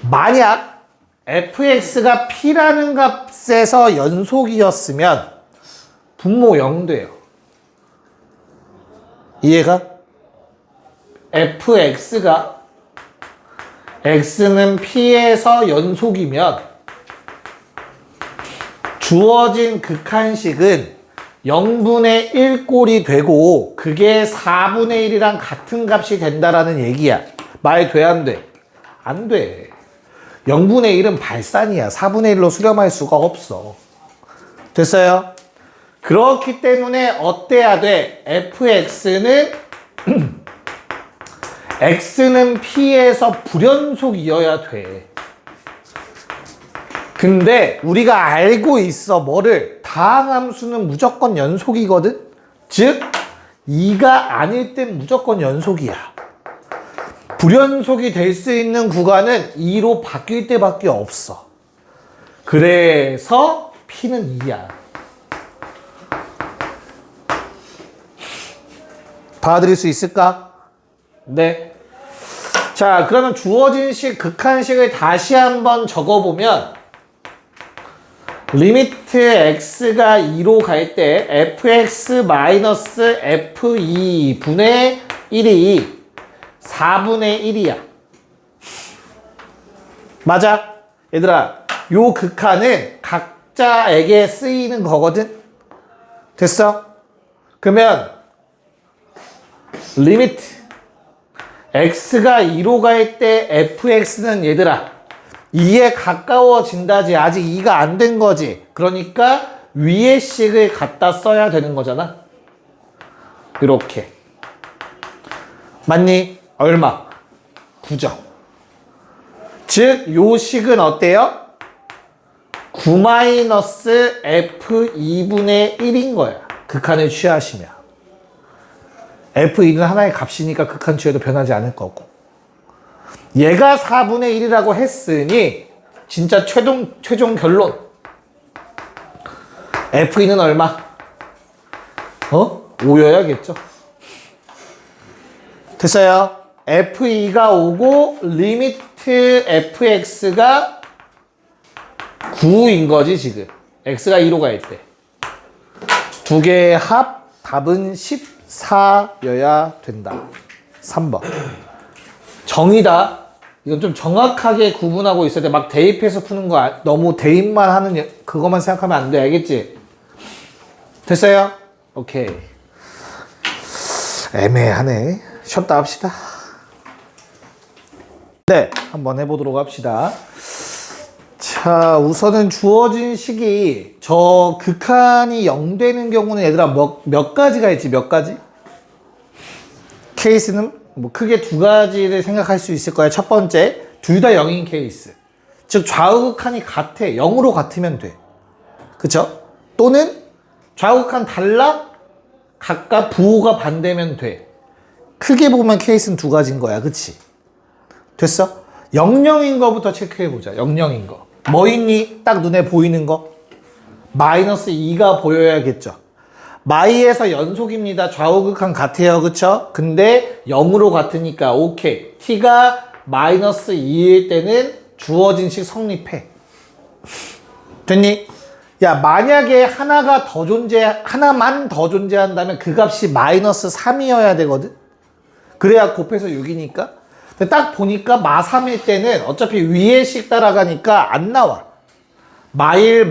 만약 fx가 p라는 값에서 연속이었으면 분모 0 돼요. 이해가? fx가 x는 p에서 연속이면 주어진 극한식은 0분의 1꼴이 되고 그게 4분의 1이랑 같은 값이 된다라는 얘기야. 말 돼, 안 돼? 안 돼. 0분의 1은 발산이야. 4분의 1로 수렴할 수가 없어. 됐어요? 그렇기 때문에 어때야 돼? fx는 x는 p에서 불연속이어야 돼. 근데 우리가 알고 있어. 뭐를? 다항함수는 무조건 연속이거든? 즉 2가 아닐 땐 무조건 연속이야. 불연속이 될 수 있는 구간은 2로 바뀔 때밖에 없어. 그래서 p는 2야. 받아들일 수 있을까? 네. 자, 그러면 주어진 식, 극한식을 다시 한번 적어보면 리미트 x가 2로 갈 때 fx 마이너스 f2 분의 1이 4분의 1이야. 맞아? 얘들아, 요 극한은 각자에게 쓰이는 거거든? 됐어? 그러면 리미트 x가 2로 갈 때 fx는 얘들아 2에 가까워진다지. 아직 2가 안 된 거지. 그러니까 위의 식을 갖다 써야 되는 거잖아. 이렇게. 맞니? 얼마? 9점. 즉, 요 식은 어때요? 9-f2분의 1인 거야. 극한을 취하시면. f2는 하나의 값이니까 극한 취해도 변하지 않을 거고. 얘가 4분의 1이라고 했으니 진짜 최종 결론. f2는 얼마? 5여야겠죠. 됐어요? f2가 5고 리미트 fx가 9인 거지 지금. x가 2로 갈 때. 두 개의 합 답은 14여야 된다. 3번. 정의다. 이건 좀 정확하게 구분하고 있어야 돼. 막 대입해서 푸는 거 너무 대입만 하는 그것만 생각하면 안 돼. 알겠지? 됐어요? 오케이. 애매하네. 쉬었다 합시다. 네, 한번 해보도록 합시다. 자, 우선은 주어진 식이 저 극한이 0 되는 경우는 얘들아 몇 가지가 있지? 몇 가지? 케이스는 뭐 크게 두 가지를 생각할 수 있을 거야. 첫 번째, 둘 다 0인 케이스. 즉 좌우극한이 같아. 0으로 같으면 돼. 그쵸? 또는 좌우극한 달라? 각각 부호가 반대면 돼. 크게 보면 케이스는 두 가지인 거야. 그치? 됐어? 00인 거부터 체크해보자. 00인 거. 뭐 있니? 딱 눈에 보이는 거? 마이너스 2가 보여야겠죠. 마이에서 연속입니다. 좌우극한 같아요. 그쵸? 근데 0으로 같으니까 오케이. t가 마이너스 2일 때는 주어진 식 성립해. 됐니? 야, 만약에 하나만 더 존재한다면 그 값이 마이너스 3이어야 되거든? 그래야 곱해서 6이니까. 근데 딱 보니까 마3일 때는 어차피 위의 식 따라가니까 안 나와. 마1,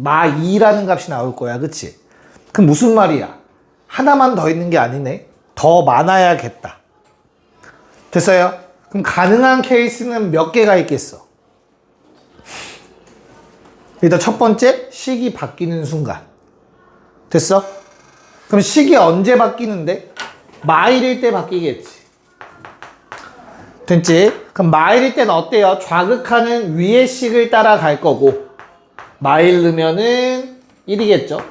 마2라는 값이 나올 거야. 그치? 그럼 무슨 말이야? 하나만 더 있는 게 아니네. 더 많아야겠다. 됐어요? 그럼 가능한 케이스는 몇 개가 있겠어? 일단 첫 번째, 식이 바뀌는 순간. 됐어? 그럼 식이 언제 바뀌는데? 마1일 때 바뀌겠지. 됐지? 그럼 마일일 때는 어때요? 좌극하는 위의 식을 따라갈 거고 마일 넣으면은 1이겠죠?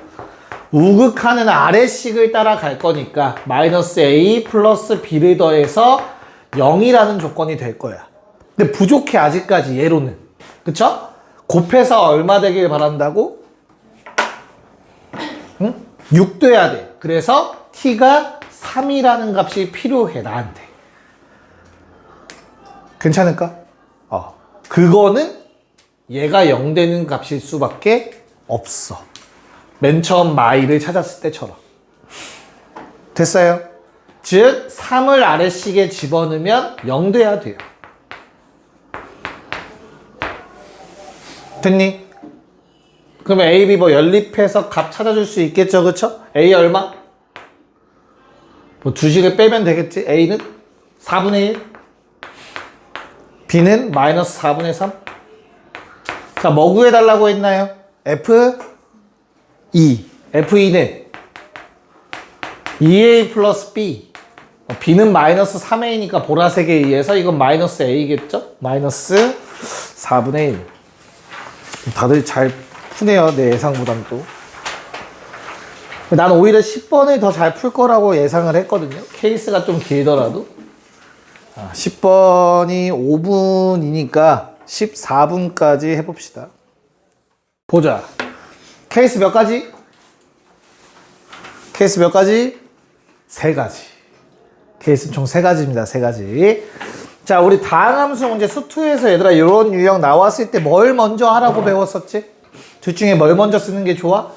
우극하는 아래 식을 따라갈 거니까 마이너스 A 플러스 B를 더해서 0이라는 조건이 될 거야. 근데 부족해 아직까지 얘로는. 그쵸? 곱해서 얼마 되길 바란다고? 응? 6 돼야 돼. 그래서 T가 3이라는 값이 필요해 나한테. 괜찮을까? 그거는 얘가 0 되는 값일 수밖에 없어. 맨 처음 마이를 찾았을 때처럼. 됐어요? 즉 3을 아래식에 집어넣으면 0 돼야 돼요. 됐니? 그러면 A, B 뭐 연립해서 값 찾아줄 수 있겠죠, 그쵸? A 얼마? 뭐 주식을 빼면 되겠지. A는 4분의 1, B는 마이너스 4분의 3. 자, 뭐 구해달라고 했나요? F2. F2는 2A 플러스 B. B는 마이너스 3A니까 보라색에 의해서 이건 마이너스 A겠죠? 마이너스 4분의 1. 다들 잘 푸네요. 내 예상보단 또. 나는 오히려 10번을 더 잘 풀 거라고 예상을 했거든요. 케이스가 좀 길더라도. 10번이 5분이니까 14분까지 해봅시다. 보자. 케이스 몇 가지? 케이스 몇 가지? 3가지. 케이스는 총 3가지입니다. 3가지. 자, 우리 다항함수 문제 수2에서 얘들아 이런 유형 나왔을 때 뭘 먼저 하라고 배웠었지? 둘 중에 뭘 먼저 쓰는 게 좋아?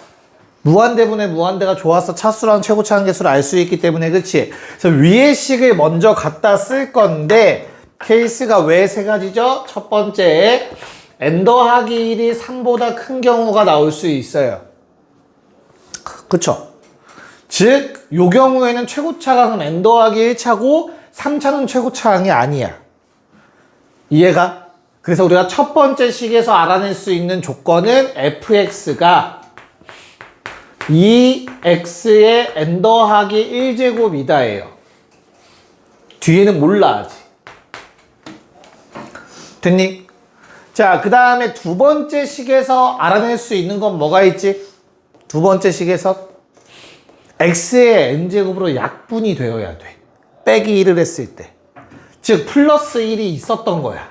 무한대분의 무한대가 좋아서 차수랑 최고차 한계수를 알 수 있기 때문에 그치? 그래서 위의 식을 먼저 갖다 쓸 건데 케이스가 왜 3가지죠? 첫 번째 n 더하기 1이 3보다 큰 경우가 나올 수 있어요. 그쵸? 즉, 요 경우에는 최고차가 그럼 n 더하기 1차고 3차는 최고차항이 아니야. 이해가? 그래서 우리가 첫 번째 식에서 알아낼 수 있는 조건은 fx가 2x의 n 더하기 1제곱이다예요. 뒤에는 몰라 아직. 됐니? 자, 그 다음에 두 번째 식에서 알아낼 수 있는 건 뭐가 있지? 두 번째 식에서 x의 n제곱으로 약분이 되어야 돼. 빼기 1을 했을 때. 즉 플러스 1이 있었던 거야.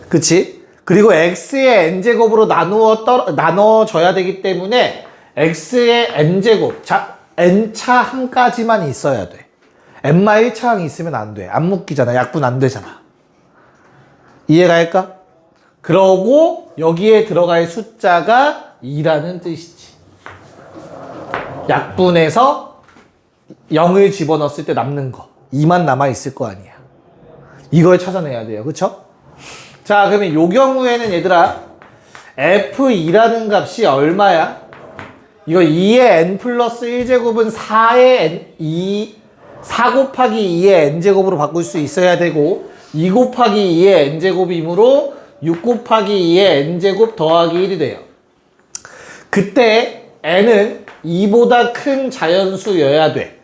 그치? 그리고 x의 n제곱으로 나눠져야 되기 때문에 x의 n제곱, 자, n차 항까지만 있어야 돼. n마 1차 항이 있으면 안 돼. 안 묶이잖아. 약분 안 되잖아. 이해가 할까? 그러고 여기에 들어갈 숫자가 2라는 뜻이지. 약분해서 0을 집어넣었을 때 남는 거 2만 남아있을 거 아니야. 이걸 찾아내야 돼요. 그쵸? 자, 그러면 요 경우에는 얘들아 f2라는 값이 얼마야? 이거 2의 n 플러스 1제곱은 4 곱하기 2의 n제곱으로 바꿀 수 있어야 되고 2 곱하기 2의 n제곱이므로 6 곱하기 2의 n제곱 더하기 1이 돼요. 그때 n은 2보다 큰 자연수여야 돼.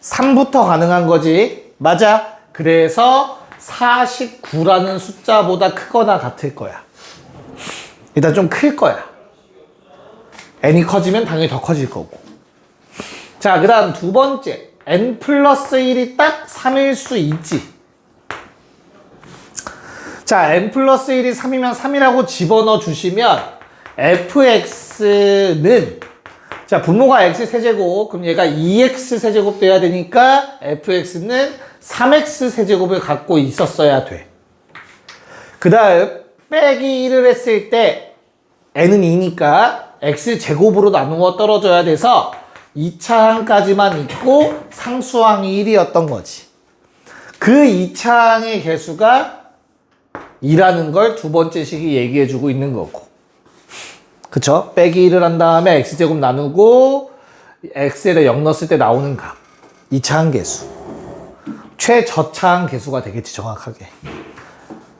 3부터 가능한 거지. 맞아. 그래서 49라는 숫자보다 크거나 같을 거야. 일단 좀 클 거야. n이 커지면 당연히 더 커질 거고. 자, 그 다음 두 번째. n 플러스 1이 딱 3일 수 있지. 자, n 플러스 1이 3이면 3이라고 집어넣어 주시면 fx는 자, 분모가 x 세제곱, 그럼 얘가 2x 세제곱 돼야 되니까 fx는 3x 세제곱을 갖고 있었어야 돼. 그 다음 빼기 1을 했을 때 n은 2니까 x 제곱으로 나누어 떨어져야 돼서 2차항까지만 있고 상수항이 1이었던 거지. 그 2차항의 개수가 2라는 걸 두 번째 식이 얘기해주고 있는 거고. 그쵸? 빼기 1을 한 다음에 x제곱 나누고 x에다 0 넣었을 때 나오는 값. 2차항 개수. 최저차항 개수가 되겠지, 정확하게.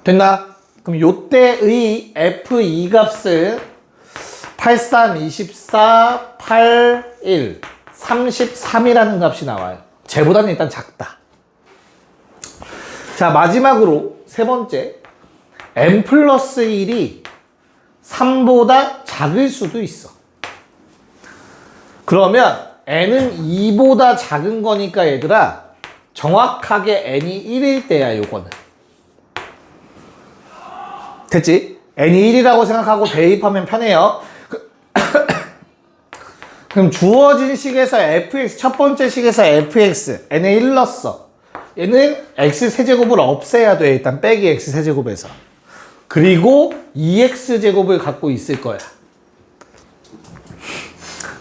됐나? 그럼 요때의 f2 값은 83, 24, 8, 1, 33이라는 값이 나와요. 쟤보다는 일단 작다. 자, 마지막으로 세 번째. n 플러스 1이 3보다 작을 수도 있어. 그러면 n은 2보다 작은 거니까 얘들아, 정확하게 n이 1일 때야, 요거는. 됐지? n이 1이라고 생각하고 대입하면 편해요. 그럼 주어진 식에서 fx, 첫 번째 식에서 fx, n에 1 넣었어. 얘는 x 세제곱을 없애야 돼. 일단 빼기 x 세제곱에서. 그리고 2x제곱을 갖고 있을 거야.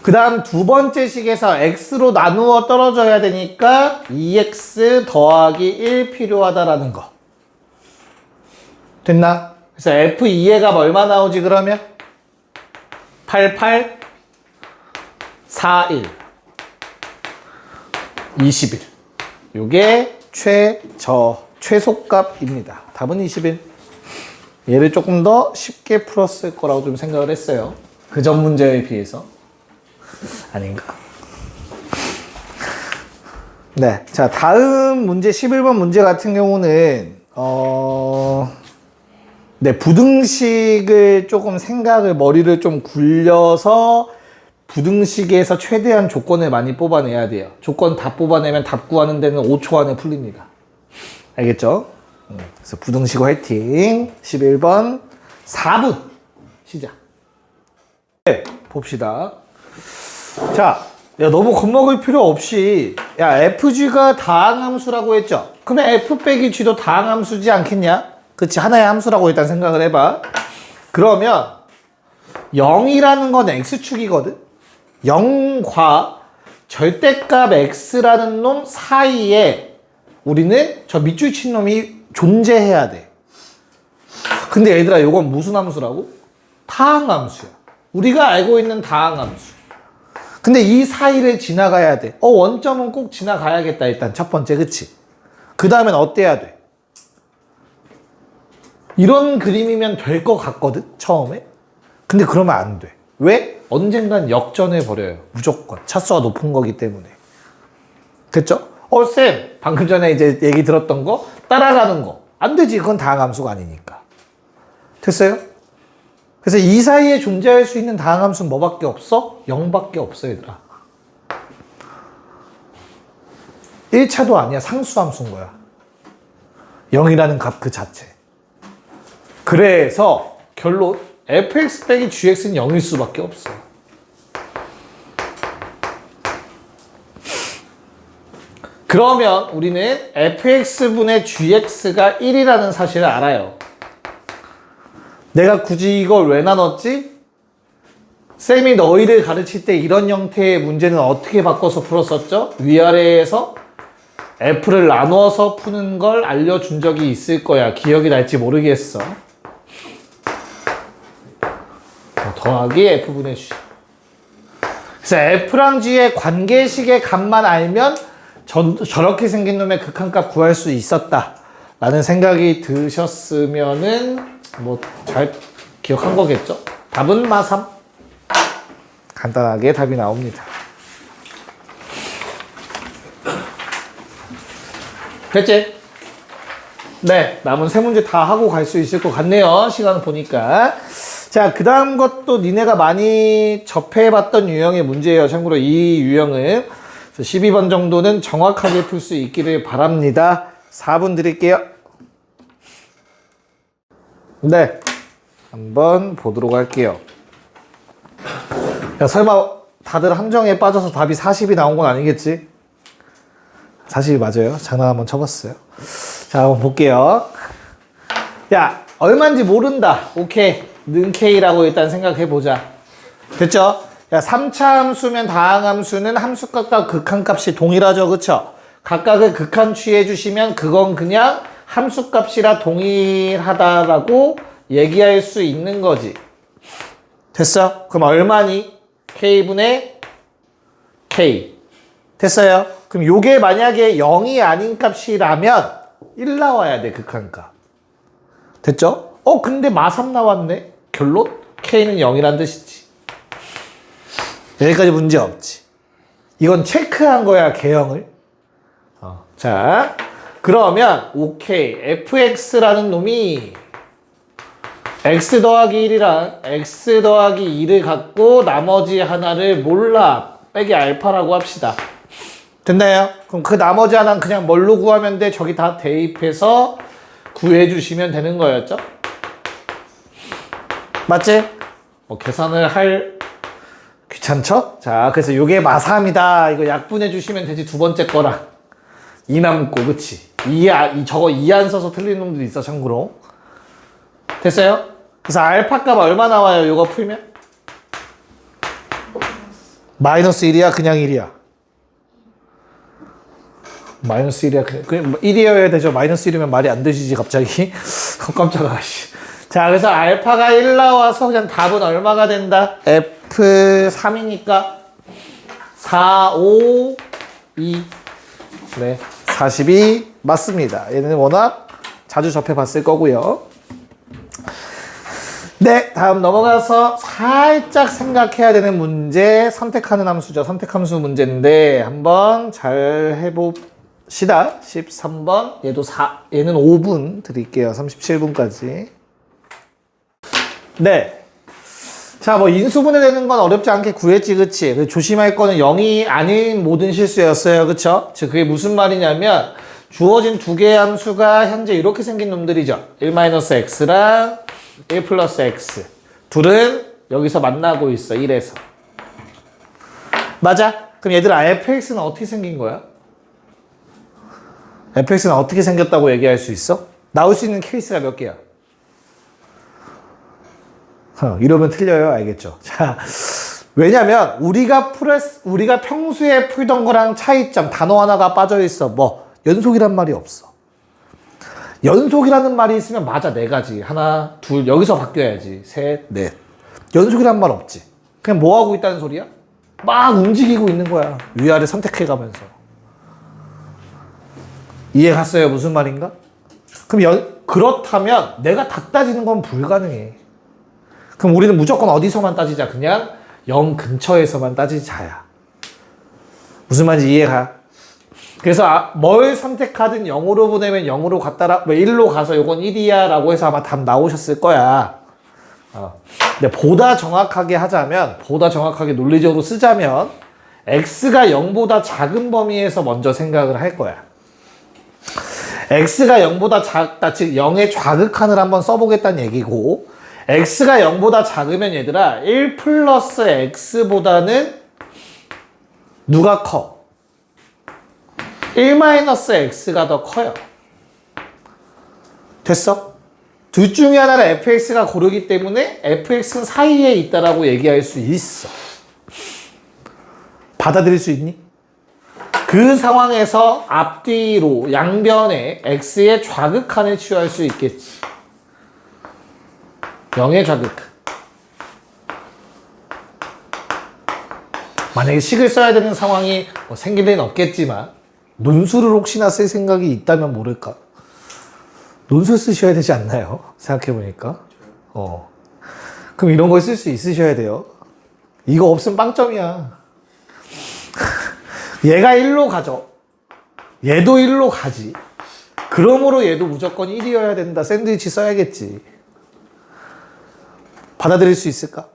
그 다음 두 번째 식에서 x로 나누어 떨어져야 되니까 2x 더하기 1 필요하다라는 거. 됐나? 그래서 f2의 값 얼마 나오지 그러면? 88, 41, 21. 요게 최소값입니다. 답은 21. 얘를 조금 더 쉽게 풀었을 거라고 좀 생각을 했어요. 그 전 문제에 비해서. 아닌가? 네. 자, 다음 문제 11번 문제 같은 경우는, 네, 부등식을 조금 머리를 좀 굴려서 부등식에서 최대한 조건을 많이 뽑아내야 돼요. 조건 다 뽑아내면 답 구하는 데는 5초 안에 풀립니다. 알겠죠? 그래서 부등식 화이팅. 11번 4분 시작. 네, 봅시다. 자, 야, 너무 겁먹을 필요 없이, 야, fg가 다항함수라고 했죠? 그러면 f 빼기 g도 다항함수지 않겠냐? 그치, 하나의 함수라고 일단 생각을 해봐. 그러면 0이라는 건 x축이거든? 0과 절대값 x라는 놈 사이에 우리는 저 밑줄 친 놈이 존재해야 돼. 근데 얘들아, 이건 무슨 함수라고? 다항함수야. 우리가 알고 있는 다항함수. 근데 이 사이를 지나가야 돼. 원점은 꼭 지나가야겠다. 일단 첫 번째, 그치? 그 다음엔 어때야 돼? 이런 그림이면 될 것 같거든, 처음에. 근데 그러면 안 돼. 왜? 언젠간 역전해 버려요. 무조건. 차수가 높은 거기 때문에. 됐죠? 쌤, 방금 전에 이제 얘기 들었던 거, 따라가는 거. 안 되지. 그건 다항함수가 아니니까. 됐어요? 그래서 이 사이에 존재할 수 있는 다항함수는 뭐밖에 없어? 0밖에 없어, 얘들아. 1차도 아니야. 상수함수인 거야. 0이라는 값 그 자체. 그래서 결론, fx 빼기 gx는 0일 수밖에 없어. 그러면 우리는 fx분의 gx가 1이라는 사실을 알아요. 내가 굳이 이걸 왜 나눴지? 쌤이 너희를 가르칠 때 이런 형태의 문제는 어떻게 바꿔서 풀었었죠? 위아래에서 f를 나누어서 푸는 걸 알려준 적이 있을 거야. 기억이 날지 모르겠어. 더하기 f분의 g. 그래서 f랑 g의 관계식의 값만 알면 저렇게 생긴 놈의 극한값 구할 수 있었다 라는 생각이 드셨으면은 뭐 잘 기억한 거겠죠? 답은 마3. 간단하게 답이 나옵니다. 됐지? 네, 남은 세 문제 다 하고 갈 수 있을 것 같네요. 시간을 보니까. 자, 그 다음 것도 니네가 많이 접해봤던 유형의 문제예요. 참고로 이 유형은 12번 정도는 정확하게 풀 수 있기를 바랍니다. 4분 드릴게요. 네, 한번 보도록 할게요. 야, 설마 다들 함정에 빠져서 답이 40이 나온 건 아니겠지? 40이 맞아요. 장난 한번 쳐봤어요. 자, 한번 볼게요. 야, 얼마인지 모른다. 오케이. 는 K라고 일단 생각해보자. 됐죠? 야, 3차 함수면 다항함수는 함수값과 극한값이 동일하죠. 그쵸? 각각을 극한 취해주시면 그건 그냥 함수값이라 동일하다라고 얘기할 수 있는 거지. 됐어? 그럼 얼마니? K분의 K. 됐어요? 그럼 요게 만약에 0이 아닌 값이라면 1 나와야 돼, 극한값. 됐죠? 근데 마3 나왔네? 결론? K는 0이란 뜻이지. 여기까지 문제 없지. 이건 체크한 거야, 개형을. 자, 그러면 오케이. fx라는 놈이 x 더하기 1이랑 x 더하기 2를 갖고 나머지 하나를 몰라. 빼기 알파라고 합시다. 됐나요? 그럼 그 나머지 하나는 그냥 뭘로 구하면 돼? 저기 다 대입해서 구해주시면 되는 거였죠? 맞지? 계산을 할 귀찮죠? 자, 그래서 요게 마삼이다. 이거 약분해 주시면 되지. 두 번째 거랑 2 남고, 그치? 저거 2 안 써서 틀린 놈들이 있어, 참고로. 됐어요? 그래서 알파 값 얼마 나와요? 요거 풀면? 마이너스 1이야? 그냥 1이야? 마이너스 1이야? 그냥 1이어야 되죠? 마이너스 1이면 말이 안 되시지, 갑자기? 깜짝아, 씨. 자, 그래서 알파가 1 나와서 그냥 답은 얼마가 된다? F3이니까 4, 5, 2. 네, 42 맞습니다. 얘는 워낙 자주 접해봤을 거고요. 네, 다음 넘어가서 살짝 생각해야 되는 문제, 선택하는 함수죠. 선택함수 문제인데 한번 잘 해봅시다. 13번, 얘는 5분 드릴게요. 37분까지. 네. 자, 뭐 인수분해되는 건 어렵지 않게 구했지, 그치? 조심할 거는 0이 아닌 모든 실수였어요, 그쵸? 즉 그게 무슨 말이냐면 주어진 두 개의 함수가 현재 이렇게 생긴 놈들이죠. 1-x랑 1 플러스 x. 둘은 여기서 만나고 있어, 1에서. 맞아? 그럼 얘들아, fx는 어떻게 생긴 거야? fx는 어떻게 생겼다고 얘기할 수 있어? 나올 수 있는 케이스가 몇 개야? 이러면 틀려요. 알겠죠? 자, 왜냐면 우리가 평소에 풀던 거랑 차이점, 단어 하나가 빠져 있어. 뭐 연속이란 말이 없어. 연속이라는 말이 있으면 맞아, 네 가지. 하나, 둘, 여기서 바뀌어야지. 셋, 넷. 연속이란 말 없지. 그냥 뭐 하고 있다는 소리야? 막 움직이고 있는 거야. 위아래 선택해 가면서. 이해 갔어요? 무슨 말인가? 그럼 그렇다면 내가 다 따지는 건 불가능해. 그럼 우리는 무조건 어디서만 따지자? 그냥 0 근처에서만 따지자야. 무슨 말인지 이해가? 그래서 뭘 선택하든 0으로 보내면 0으로 갔다라, 1로 가서 요건 1이야 라고 해서 아마 답 나오셨을 거야. 근데 보다 정확하게 하자면, 보다 정확하게 논리적으로 쓰자면 x가 0보다 작은 범위에서 먼저 생각을 할 거야. x가 0보다 작다, 즉 0의 좌극한을 한번 써보겠다는 얘기고, x가 0보다 작으면 얘들아 1 플러스 x보다는 누가 커? 1 마이너스 x가 더 커요. 됐어? 둘 중에 하나를 fx가 고르기 때문에 fx는 사이에 있다라고 얘기할 수 있어. 받아들일 수 있니? 그 상황에서 앞뒤로 양변에 x의 좌극한을 취할 수 있겠지. 0의 좌극한. 만약에 식을 써야 되는 상황이 생길 일은 없겠지만 논술을 혹시나 쓸 생각이 있다면 모를까? 논술 쓰셔야 되지 않나요? 생각해보니까. 그럼 이런 걸 쓸 수 있으셔야 돼요. 이거 없으면 빵점이야. 얘가 1로 가죠. 얘도 1로 가지. 그러므로 얘도 무조건 1이어야 된다. 샌드위치 써야겠지. 받아들일 수 있을까?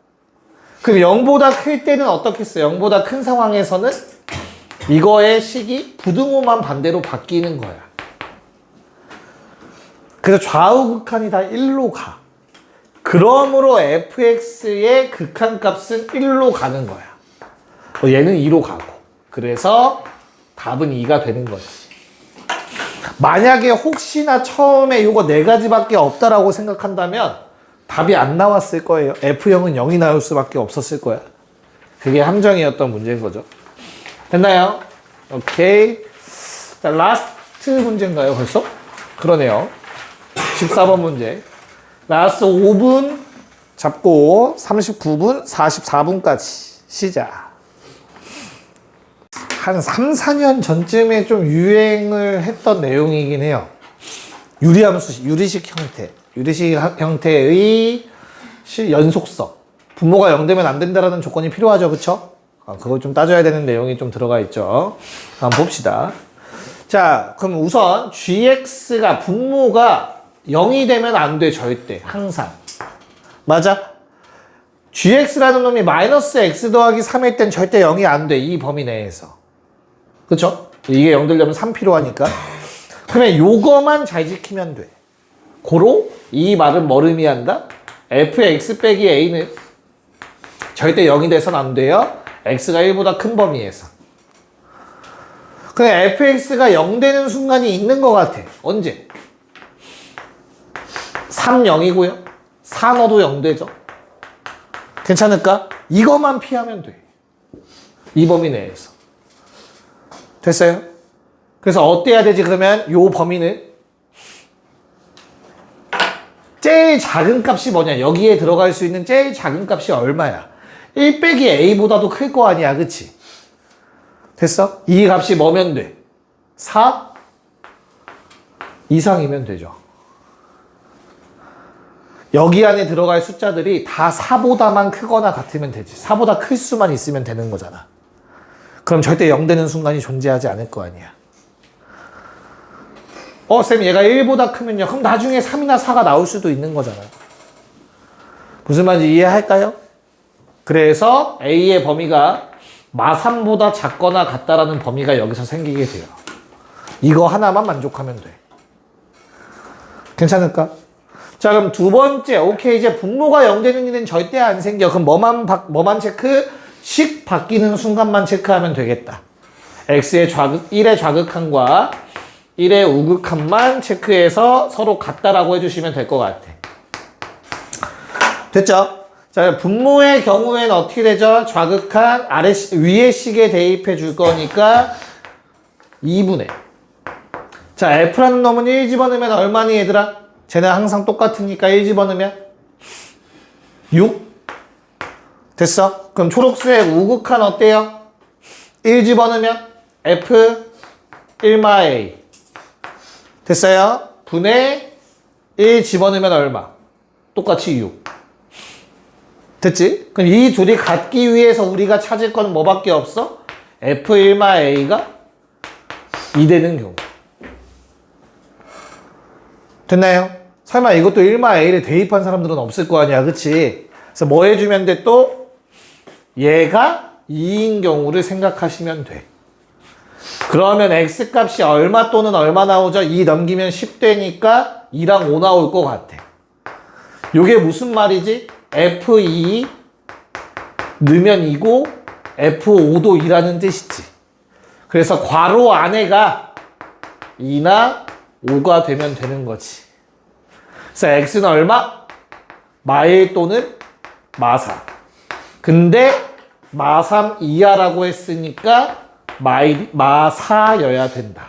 그럼 0보다 클 때는 어떻게 써? 0보다 큰 상황에서는 이거의 식이 부등호만 반대로 바뀌는 거야. 그래서 좌우 극한이 다 1로 가. 그러므로 fx의 극한값은 1로 가는 거야. 얘는 2로 가고. 그래서 답은 2가 되는 거지. 만약에 혹시나 처음에 이거 네 가지밖에 없다라고 생각한다면 답이 안 나왔을 거예요. F형은 0이 나올 수밖에 없었을 거야. 그게 함정이었던 문제인 거죠. 됐나요? 오케이. 자, 라스트 문제인가요, 벌써? 그러네요. 14번 문제. 라스트 5분 잡고 39분, 44분까지 시작. 한 3, 4년 전쯤에 좀 유행을 했던 내용이긴 해요. 유리함수, 유리식 형태. 유리식 형태의 연속성. 분모가 0 되면 안 된다라는 조건이 필요하죠. 그쵸? 그걸 좀 따져야 되는 내용이 좀 들어가 있죠. 한번 봅시다. 자, 그럼 우선 gx가 분모가 0이 되면 안 돼, 절대. 항상. 맞아? gx라는 놈이 마이너스 x 더하기 3일 땐 절대 0이 안 돼, 이 범위 내에서. 그쵸? 이게 0 되려면 3 필요하니까. 그러면 요거만 잘 지키면 돼. 고로 이 말은 뭘 의미한다? fx 빼기 a는 절대 0이 돼서는 안 돼요. x가 1보다 큰 범위에서. 그냥 fx가 0 되는 순간이 있는 것 같아. 언제? 3, 0이고요. 4 넣어도 0 되죠. 괜찮을까? 이것만 피하면 돼. 이 범위 내에서. 됐어요? 그래서 어때야 되지? 그러면 요 범위는 제일 작은 값이 뭐냐? 여기에 들어갈 수 있는 제일 작은 값이 얼마야? 1 빼기 a보다도 클 거 아니야, 그치? 됐어? 이 값이 뭐면 돼? 4 이상이면 되죠. 여기 안에 들어갈 숫자들이 다 4보다만 크거나 같으면 되지. 4보다 클 수만 있으면 되는 거잖아. 그럼 절대 0 되는 순간이 존재하지 않을 거 아니야. 쌤 얘가 1보다 크면요. 그럼 나중에 3이나 4가 나올 수도 있는 거잖아. 무슨 말인지 이해할까요? 그래서 A의 범위가 마3보다 작거나 같다라는 범위가 여기서 생기게 돼요. 이거 하나만 만족하면 돼. 괜찮을까? 자, 그럼 두 번째. 오케이, 이제 분모가 0 되는 일은 절대 안 생겨. 그럼 뭐만 체크? 식 바뀌는 순간만 체크하면 되겠다. x의 1의 좌극한과 1의 우극한만 체크해서 서로 같다라고 해주시면 될 것 같아. 됐죠? 자, 분모의 경우에는 어떻게 되죠? 좌극한 위의 식에 대입해 줄 거니까 2분의. 자, f라는 놈은 1 집어넣으면 얼마니 얘들아? 쟤는 항상 똑같으니까 1 집어넣으면 6. 됐어? 그럼 초록색 우극한 어때요? 1 집어넣으면 f 1마-a. 됐어요? 분의 1 집어넣으면 얼마? 똑같이 6. 됐지? 그럼 이 둘이 같기 위해서 우리가 찾을 건 뭐밖에 없어? f1-a가 2 되는 경우. 됐나요? 설마 이것도 1-a를 대입한 사람들은 없을 거 아니야, 그치? 그래서 뭐 해주면 돼 또? 얘가 2인 경우를 생각하시면 돼. 그러면 x값이 얼마 또는 얼마 나오죠? 2 넘기면 10 되니까 2랑 5 나올 것 같아. 요게 무슨 말이지? f2 넣으면 2고 f5도 2라는 뜻이지. 그래서 괄호 안에가 2나 5가 되면 되는 거지. 그래서 x는 얼마? 마1 또는 마4. 근데 마3 이하라고 했으니까 마4여야 된다.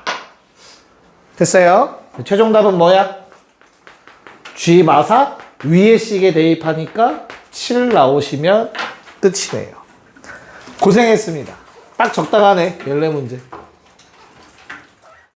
됐어요? 최종 답은 뭐야? g 마4 위의 식에 대입하니까 7 나오시면 끝이네요. 고생했습니다. 딱 적당하네, 14문제.